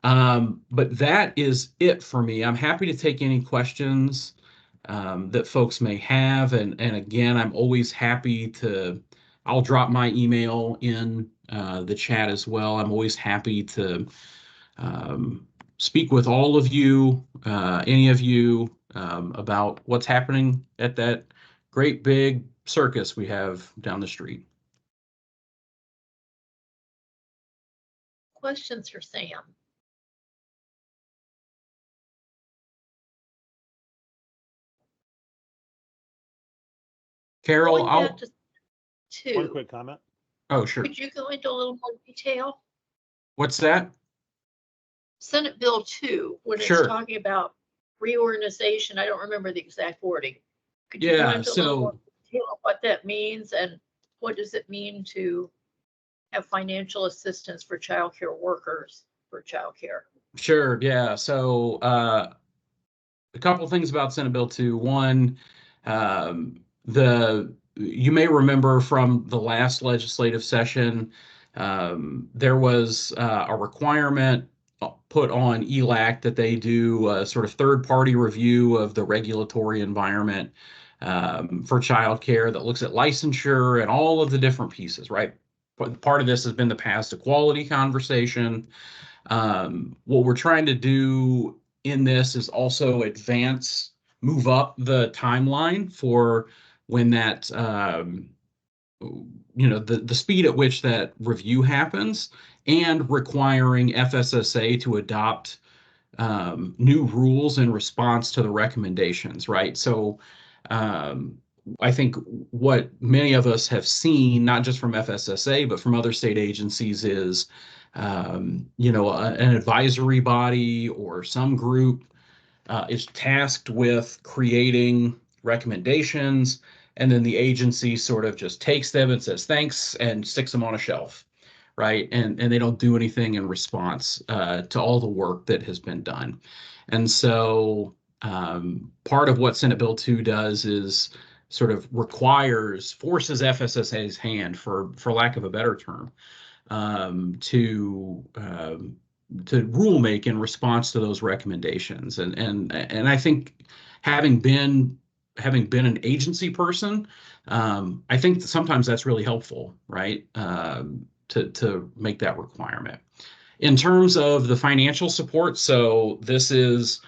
But that is it for me. I'm happy to take any questions that folks may have, and again, I'm always happy to. I'll drop my email in the chat as well. I'm always happy to speak with all of you, any of you, about what's happening at that great big circus we have down the street. Questions for Sam? Carol, Going I'll. back to One 2, quick comment. Oh, sure. could you go into a little more detail? What's that? Senate Bill 2, when it's Sure. talking about reorganization, I don't remember the exact wording. Could you go Yeah, into a little more so detail on what that means and what does it mean to have financial assistance for childcare workers for childcare? sure, yeah. So a couple of things about Senate Bill 2. One, you may remember from the last legislative session, there was a requirement put on ELAC that they do a sort of third-party review of the regulatory environment for childcare that looks at licensure and all of the different pieces, right? Part of this has been the past equality conversation. What we're trying to do in this is also move up the timeline for when that, the speed at which that review happens, and requiring FSSA to adopt new rules in response to the recommendations, right? So I think what many of us have seen, not just from FSSA, but from other state agencies, is an advisory body or some group is tasked with creating recommendations, and then the agency sort of just takes them and says thanks and sticks them on a shelf, right? And they don't do anything in response to all the work that has been done. And so part of what Senate Bill 2 does is sort of forces FSSA's hand, for lack of a better term, to rule make in response to those recommendations. And I think having been an agency person, I think that sometimes that's really helpful, right? To make that requirement. In terms of the financial support, so this is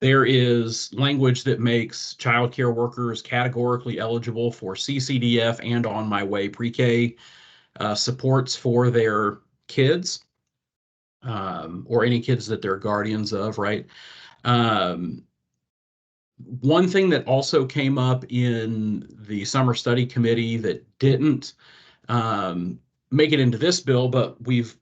there is language that makes childcare workers categorically eligible for CCDF and On My Way pre-K supports for their kids, or any kids that they're guardians of, right? One thing that also came up in the summer study committee that didn't make it into this bill, but we've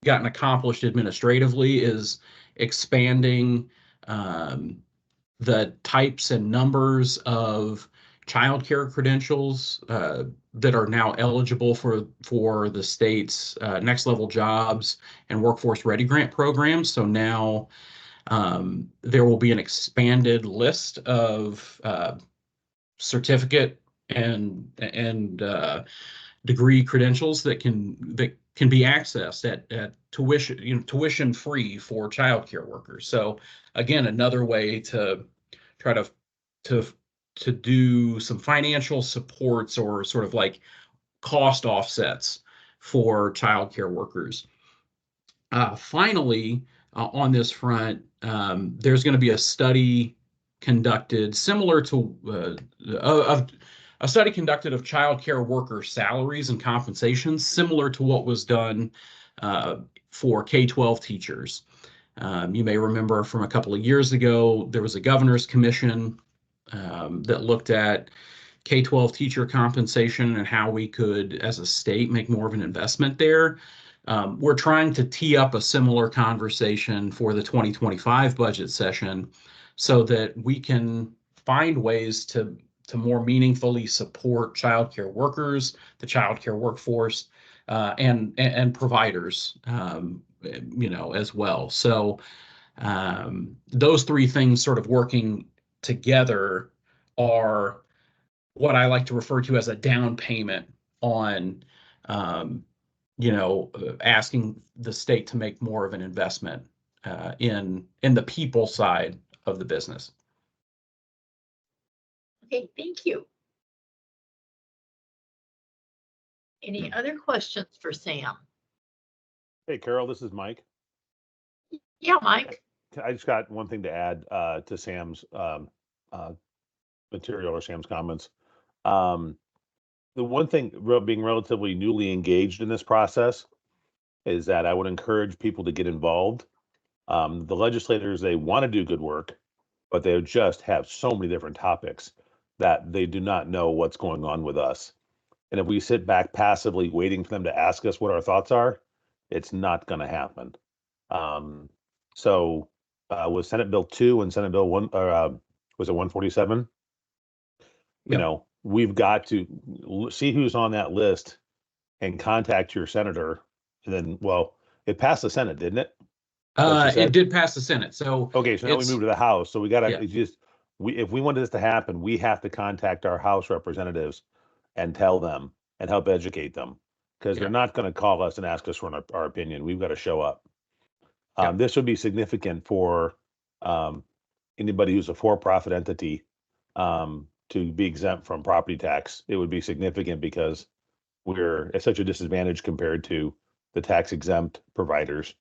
gotten accomplished administratively, is expanding the types and numbers of childcare credentials that are now eligible for the state's next level jobs and workforce ready grant programs. So now there will be an expanded list of certificate and degree credentials that can be accessed at tuition free for childcare workers. So again, another way to try to do some financial supports or sort of like cost offsets for childcare workers. Finally, on this front, there's going to be a study conducted similar to a study conducted of childcare worker salaries and compensation, similar to what was done for K-12 teachers. You may remember from a couple of years ago, there was a governor's commission that looked at K-12 teacher compensation and how we could, as a state, make more of an investment there. We're trying to tee up a similar conversation for the 2025 budget session so that we can find ways to more meaningfully support childcare workers, the childcare workforce, and providers, as well. So those three things sort of working together are what I like to refer to as a down payment on asking the state to make more of an investment in the people side of the business. Okay, thank you. Any other questions for Sam? Hey, Carol, this is Mike. Yeah, Mike. I just got one thing to add to Sam's material or Sam's comments. The one thing, being relatively newly engaged in this process, is that I would encourage people to get involved. The legislators, they want to do good work, but they just have so many different topics that they do not know what's going on with us. And if we sit back passively waiting for them to ask us what our thoughts are, It's not going to happen. So with Senate Bill 2 and Senate Bill 1, or was it 147? You Yep. know, we've got to see who's on that list and contact your senator. And then, well, it passed the Senate, didn't it? What you It said? did pass the Senate, so Okay, so now we it's- move to the House. So we got to Yeah. just if we wanted this to happen, we have to contact our House representatives and tell them and help educate them because Yeah. they're not going to call us and ask us for our opinion. We've got to show up. Yeah. This would be significant for anybody who's a for-profit entity to be exempt from property tax. It would be significant because we're at such a disadvantage compared to the tax exempt providers.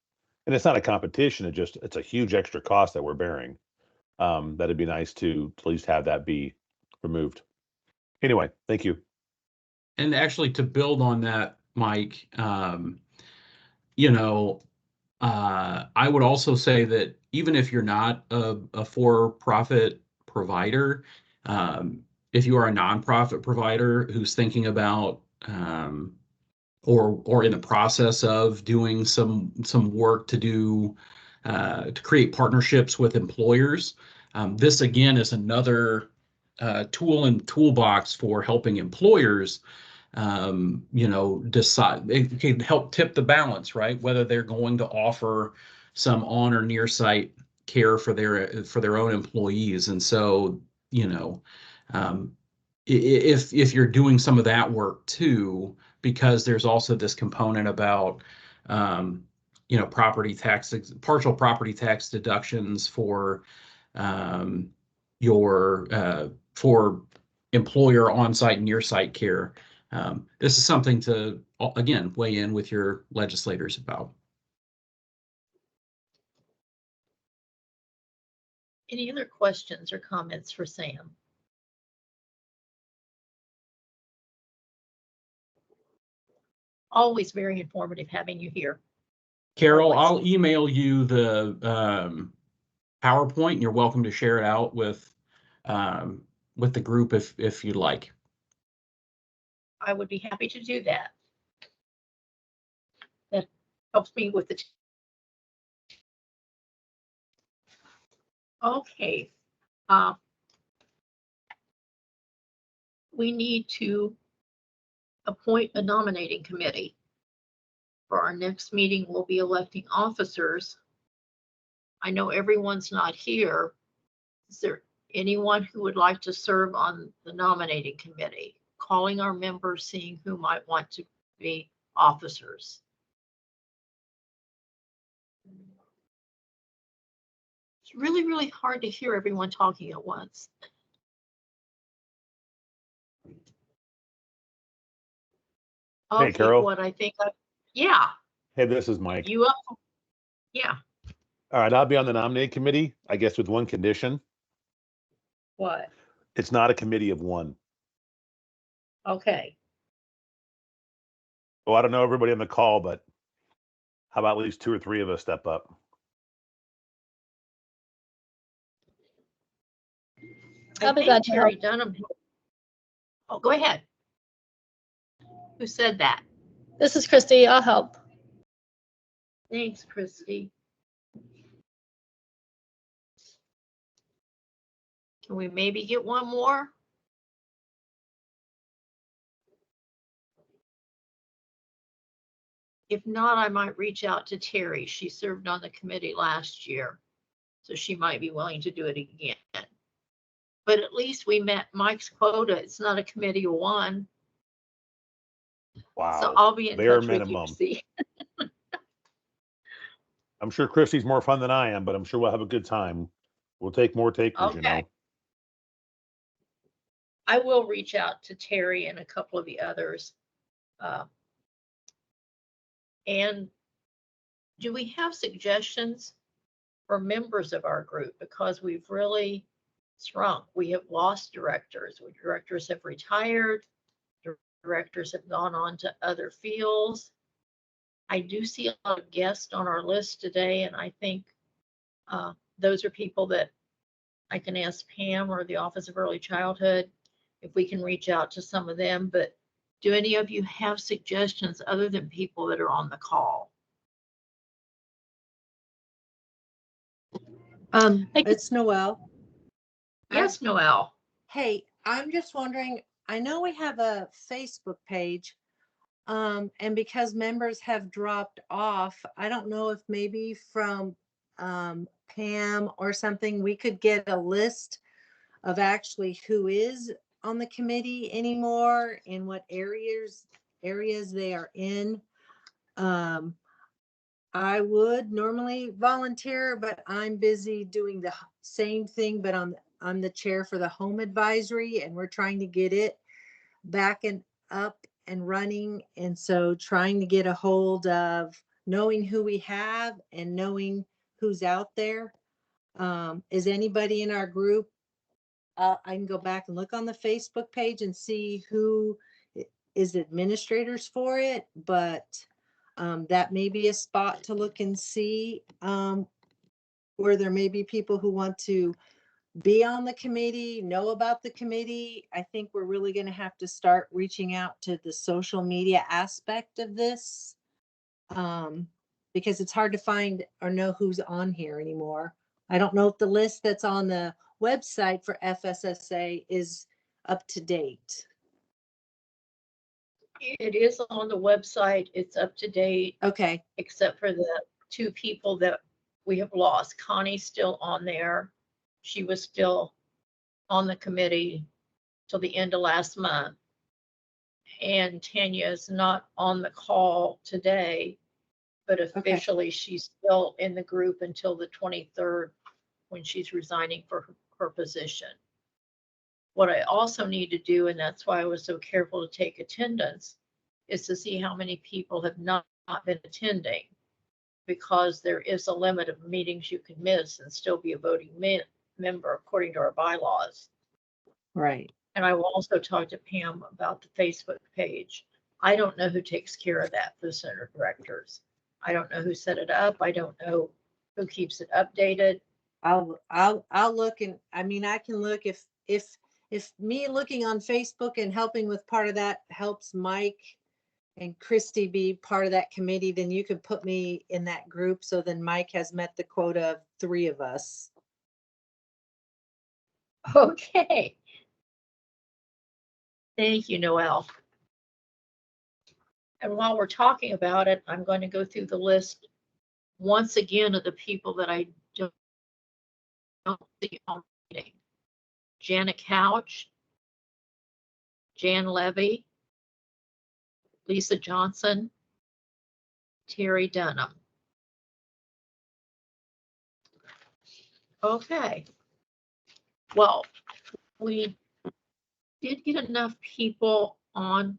And it's not a competition, it's a huge extra cost that we're bearing. That'd be nice to at least have that be removed. Anyway, thank you. And actually to build on that, Mike, you know, I would also say that even if you're not a for-profit provider, if you are a nonprofit provider who's thinking about or in the process of doing some work to create partnerships with employers, this again is another tool in the toolbox for helping employers decide. It can help tip the balance, right? Whether they're going to offer some on or near site care for their own employees. And so, if you're doing some of that work too, because there's also this component about partial property tax deductions for for employer on-site and near-site care. This is something to, again, weigh in with your legislators about. Any other questions or comments for Sam? Always very informative having you here. Carol, Always. I'll email you the PowerPoint, and you're welcome to share it out with the group if you'd like. I would be happy to do that. That helps me with the. Okay. We need to appoint a nominating committee. For our next meeting, we'll be electing officers. I know everyone's not here. Is there anyone who would like to serve on the nominating committee? Calling our members, seeing who might want to be officers. It's really, really hard to hear everyone talking at once. Okay, Carol. what I think yeah. Hey, this is Mike. You up? Yeah. All right, I'll be on the nominating committee, I guess with one condition. What? It's not a committee of one. Okay. Well, I don't know everybody on the call, but how about at least 2 or 3 of us step up? I'll be I glad think to Terry help. Dunham. Oh, go ahead. Who said that? This is Christy. I'll help. Thanks, Christy. Can we maybe get one more? If not, I might reach out to Terry. She served on the committee last year, so she might be willing to do it again. But at least we met Mike's quota. It's not a committee of one. Wow. So I'll be in bare touch with you, minimum. see. I'm sure Christy's more fun than I am, but I'm sure we'll have a good time. We'll take more takers, you know. Okay. I will reach out to Terry and a couple of the others. And do we have suggestions for members of our group? Because we've really shrunk. We have lost directors. Directors have retired. Directors have gone on to other fields. I do see a lot of guests on our list today, and I think those are people that I can ask Pam or the Office of Early Childhood if we can reach out to some of them. But do any of you have suggestions other than people that are on the call? Thank you. It's Noel. Yes, Noel. Hey, I'm just wondering, I know we have a Facebook page, and because members have dropped off, I don't know if maybe from Pam or something, we could get a list of actually who is on the committee anymore and what areas they are in. I would normally volunteer, but I'm busy doing the same thing, but I'm the chair for the home advisory and we're trying to get it back and up and running. And so trying to get a hold of knowing who we have and knowing who's out there. Is anybody in our group? I can go back and look on the Facebook page and see who is administrators for it, but that may be a spot to look and see where there may be people who want to be on the committee, know about the committee. I think we're really going to have to start reaching out to the social media aspect of this because it's hard to find or know who's on here anymore. I don't know if the list that's on the website for FSSA is up to date. It is on the website. It's up to date, Okay, except for the 2 people that we have lost. Connie's still on there. She was still on the committee till the end of last month. And Tanya is not on the call today, but officially she's still in the group until the 23rd when she's resigning for her position. What I also need to do, and that's why I was so careful to take attendance, is to see how many people have not been attending, because there is a limit of meetings you can miss and still be a voting member according to our bylaws. right. And I will also talk to Pam about the Facebook page. I don't know who takes care of that for the center directors. I don't know who set it up. I don't know who keeps it updated. I'll look, and I mean, I can look if me looking on Facebook and helping with part of that helps Mike and Christy be part of that committee, then you could put me in that group. So then Mike has met the quota of 3 of us. Okay. Thank you, Noel. And while we're talking about it, I'm going to go through the list once again of the people that I don't see on the meeting. Janet Couch, Jan Levy, Lisa Johnson, Terry Dunham. Okay. Well, we did get enough people on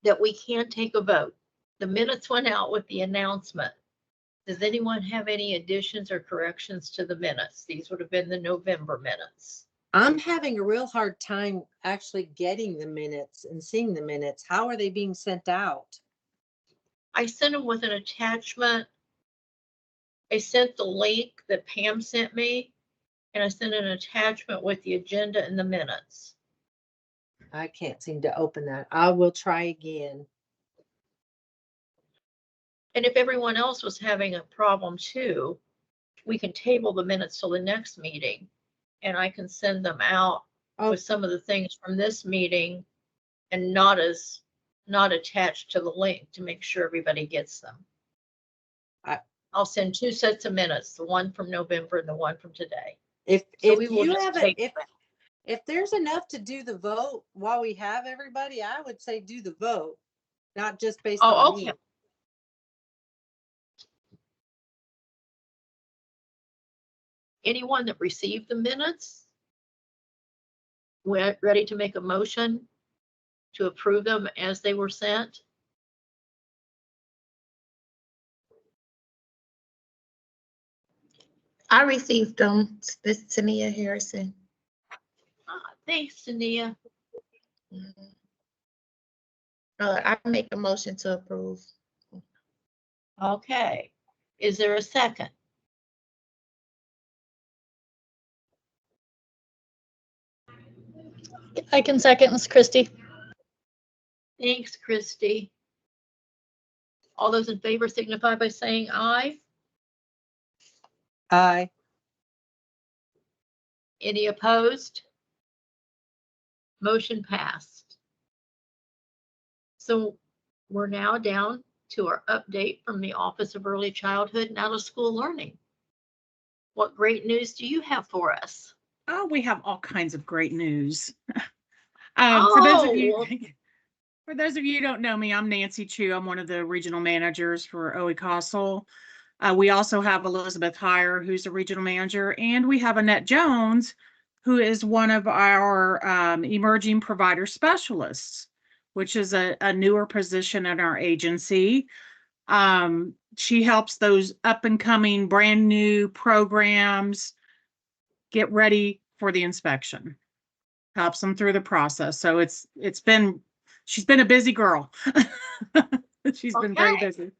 that we can take a vote. The minutes went out with the announcement. Does anyone have any additions or corrections to the minutes? These would have been the November minutes. I'm having a real hard time actually getting the minutes and seeing the minutes. How are they being sent out? I sent them with an attachment. I sent the link that Pam sent me, and I sent an attachment with the agenda and the minutes. I can't seem to open that. I will try again. And if everyone else was having a problem too, we can table the minutes till the next meeting, and I can send them out with some of the things from this meeting and not attached to the link to make sure everybody gets them. I'll send 2 sets of minutes, the one from November and the one from today. If we will you just have take if there's enough to do the vote while we have everybody, I would say do the vote, not just based on okay. me. Anyone that received the minutes, we're ready to make a motion to approve them as they were sent. I received them. This is Tania Harrison. Thanks, Tania. I make a motion to approve. Okay. Is there a second? I can second. It's Christy. Thanks, Christy. All those in favor signify by saying aye. Aye. Any opposed? Motion passed. So we're now down to our update from the Office of Early Childhood and Out of School Learning. What great news do you have for us? Oh, we have all kinds of great news. For those of you, Oh. for those of you who don't know me, I'm Nancy Chu. I'm one of the regional managers for OE-CASEL. We also have Elizabeth Heyer, who's a regional manager, and we have Annette Jones, who is one of our emerging provider specialists, which is a newer position in our agency. She helps those up and coming brand new programs get ready for the inspection, helps them through the process. So she's been a busy girl. She's been very busy.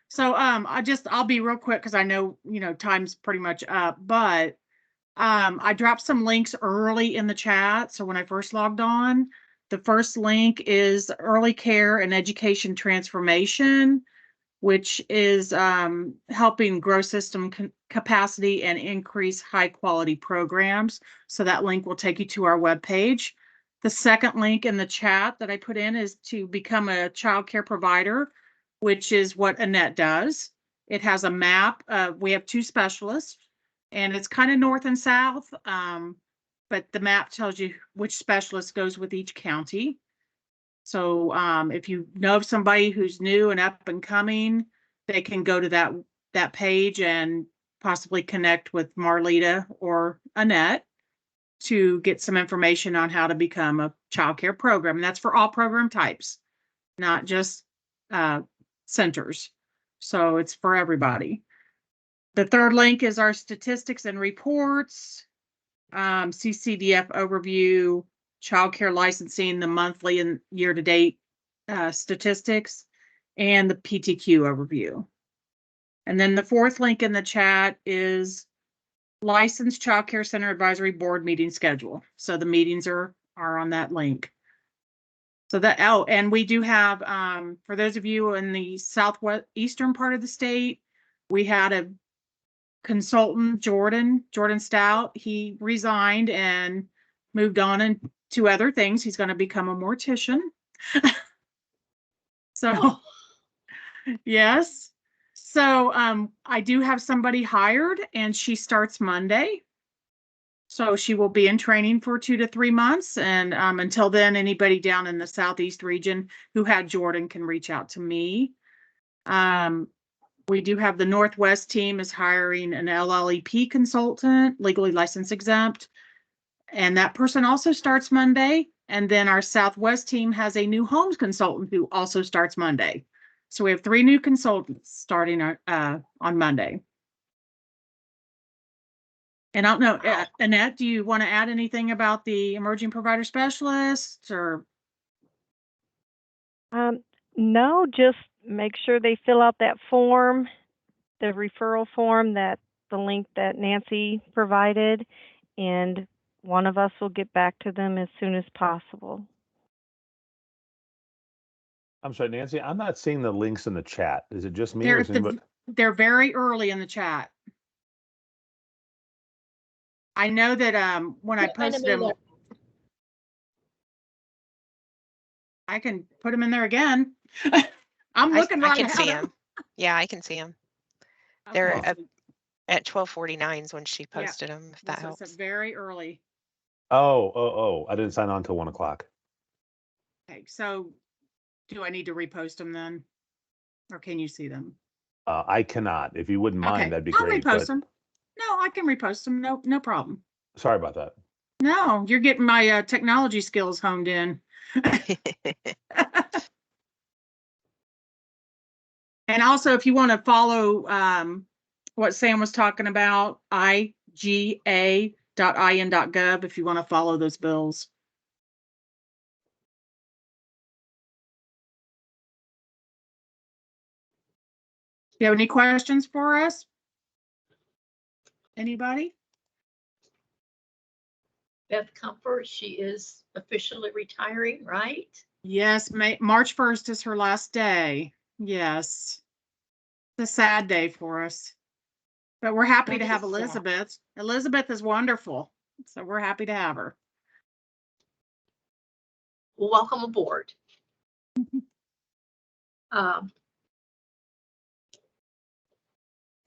So I'll be real quick because I know, time's pretty much up, but I dropped some links early in the chat. So when I first logged on, the first link is Early Care and Education Transformation, which is helping grow system capacity and increase high quality programs. So that link will take you to our webpage. The second link in the chat that I put in is to become a child care provider, which is what Annette does. It has a map. We have 2 specialists, and it's kind of north and south, but the map tells you which specialist goes with each county. So if you know of somebody who's new and up and coming, they can go to that page and possibly connect with Marlita or Annette to get some information on how to become a child care program. And that's for all program types, not just centers. So it's for everybody. The third link is our statistics and reports, CCDF overview, childcare licensing, the monthly and year-to-date statistics, and the PTQ overview. And then the fourth link in the chat is licensed Child Care Center Advisory Board meeting schedule. So the meetings are on that link. So and we do have, for those of you in the southwest eastern part of the state, we had a consultant, Jordan Stout. He resigned and moved on into other things. He's going to become a mortician. So, yes. So I do have somebody hired, and she starts Monday. So she will be in training for 2 to 3 months. And until then, anybody down in the Southeast region who had Jordan can reach out to me. We do have the Northwest team is hiring an LLEP consultant, legally licensed exempt. And that person also starts Monday. And then our Southwest team has a new homes consultant who also starts Monday. So we have 3 new consultants starting on Monday. And I don't know, Annette, do you want to add anything about the emerging provider specialists or? No, just make sure they fill out that form, the referral form, the link that Nancy provided, and one of us will get back to them as soon as possible. I'm sorry, Nancy, I'm not seeing the links in the chat. Is it just me or is anybody? They're very early in the chat. I know that when I posted them, I can put them in there again. I'm looking right I can at see them. them. Yeah, I can see them. They're at 12:49 is when she posted them, if that helps. It's very early. Oh, I didn't sign on till 1 o'clock. Okay, so do I need to repost them then? Or can you see them? I cannot. If you wouldn't mind, Okay, that'd be I'll great. repost them. No, I can repost them. No problem. Sorry about that. No, you're getting my technology skills honed in. And also, if you want to follow what Sam was talking about, iga.in.gov, if you want to follow those bills. Do you have any questions for us? Anybody? Beth Comfort, she is officially retiring, right? Yes, March 1st is her last day. Yes. It's a sad day for us. But we're happy to Thank have you, Sarah. Elizabeth. Elizabeth is wonderful. So we're happy to have her. Well, welcome aboard.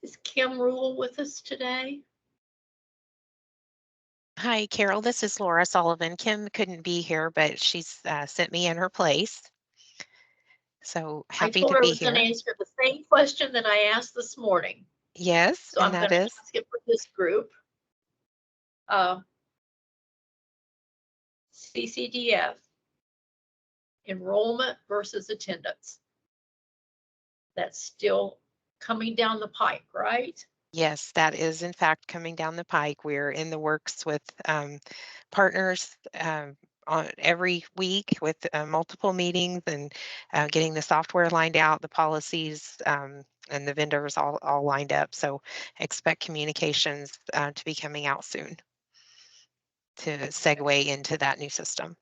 Is Kim Rule with us today? Hi, Carol. This is Laura Sullivan. Kim couldn't be here, but she's sent me in her place. So I happy told to her I be was going to here. answer the same question that I asked this morning. Yes, So I'm and going that to is ask it for this group. CCDF, enrollment versus attendance. That's still coming down the pike, right? yes, that is in fact coming down the pike. We're in the works with partners on every week with multiple meetings and getting the software lined out, the policies, and the vendors all lined up. So expect communications to be coming out soon to segue into that new system.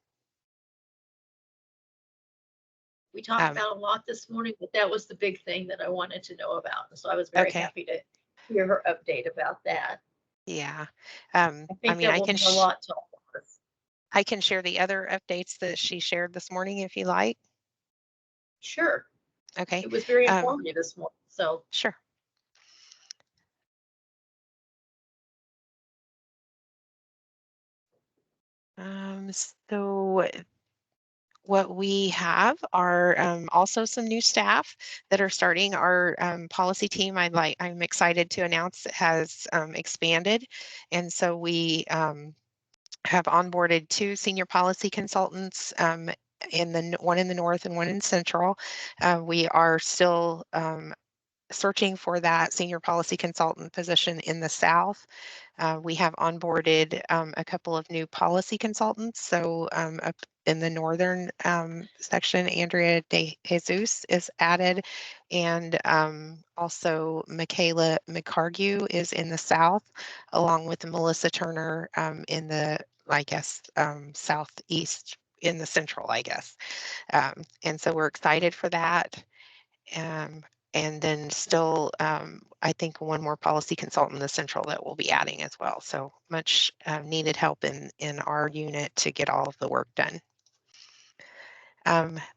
We talked about a lot this morning, but that was the big thing that I wanted to know about. And so I was very Okay. happy to hear her update about that. Yeah. I I think mean, that will mean a lot to all of us. I can share the other updates that she shared this morning if you like. Sure. Okay. It was very informative this morning. So Sure. So what we have are also some new staff that are starting. Our policy team, I'm excited to announce, has expanded. And so we have onboarded 2 senior policy consultants, one in the north and one in central. We are still searching for that senior policy consultant position in the south. We have onboarded a couple of new policy consultants. So up in the northern section, Andrea De Jesus is added, and also Michaela McCargue is in the south, along with Melissa Turner in the, I guess, southeast in the central, I guess. And so we're excited for that. And then still, I think one more policy consultant in the central that we'll be adding as well. So much needed help in our unit to get all of the work done.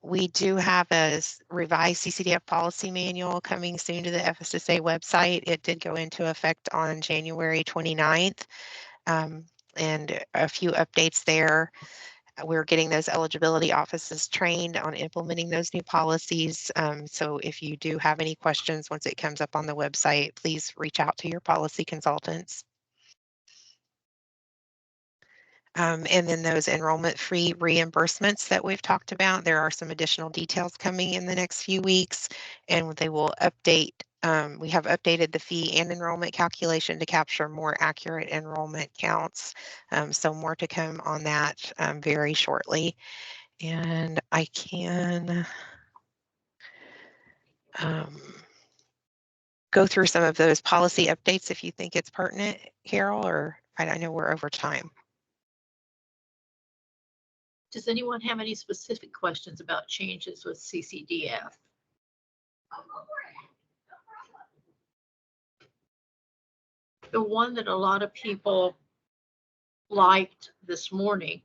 We do have a revised CCDF policy manual coming soon to the FSSA website. It did go into effect on January 29th, and a few updates there. We're getting those eligibility offices trained on implementing those new policies. So if you do have any questions once it comes up on the website, please reach out to your policy consultants. And then those enrollment-free reimbursements that we've talked about, there are some additional details coming in the next few weeks, and they will update. We have updated the fee and enrollment calculation to capture more accurate enrollment counts. So more to come on that very shortly. And I can go through some of those policy updates if you think it's pertinent, Carol, or I know we're over time. does anyone have any specific questions about changes with CCDF? The one that a lot of people liked this morning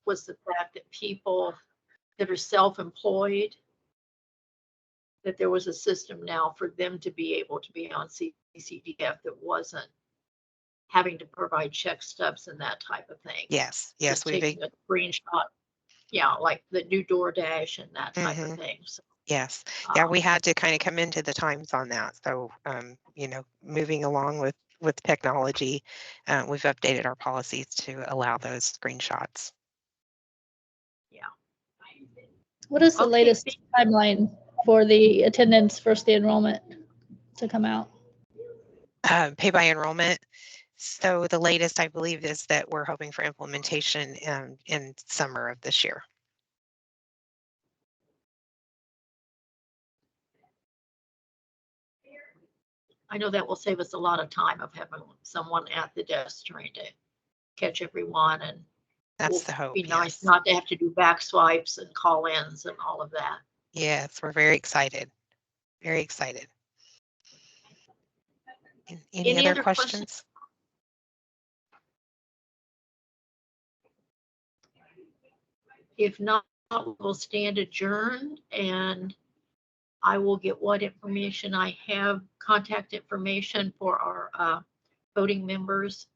was the fact that people that are self-employed, that there was a system now for them to be able to be on CCDF that wasn't having to provide check stubs and that type of thing. Yes, Just taking a screenshot, yeah, like the new DoorDash and that type of thing. So, yes, yeah, we had to kind of come into the times on that. So, you know, moving along with technology, we've updated our policies to allow those screenshots. Yeah. What is the latest timeline for the attendance versus the enrollment to come out? Pay by enrollment. So the latest, I believe, is that we're hoping for implementation in summer of this year. I know that will save us a lot of time of having someone at the desk trying to catch everyone, and that's the hope. Be nice not to have to do back swipes and call-ins and all of that. Yes, we're very excited. Very excited. Any other questions? If not, we'll stand adjourned and I will get what information I have, contact information for our voting members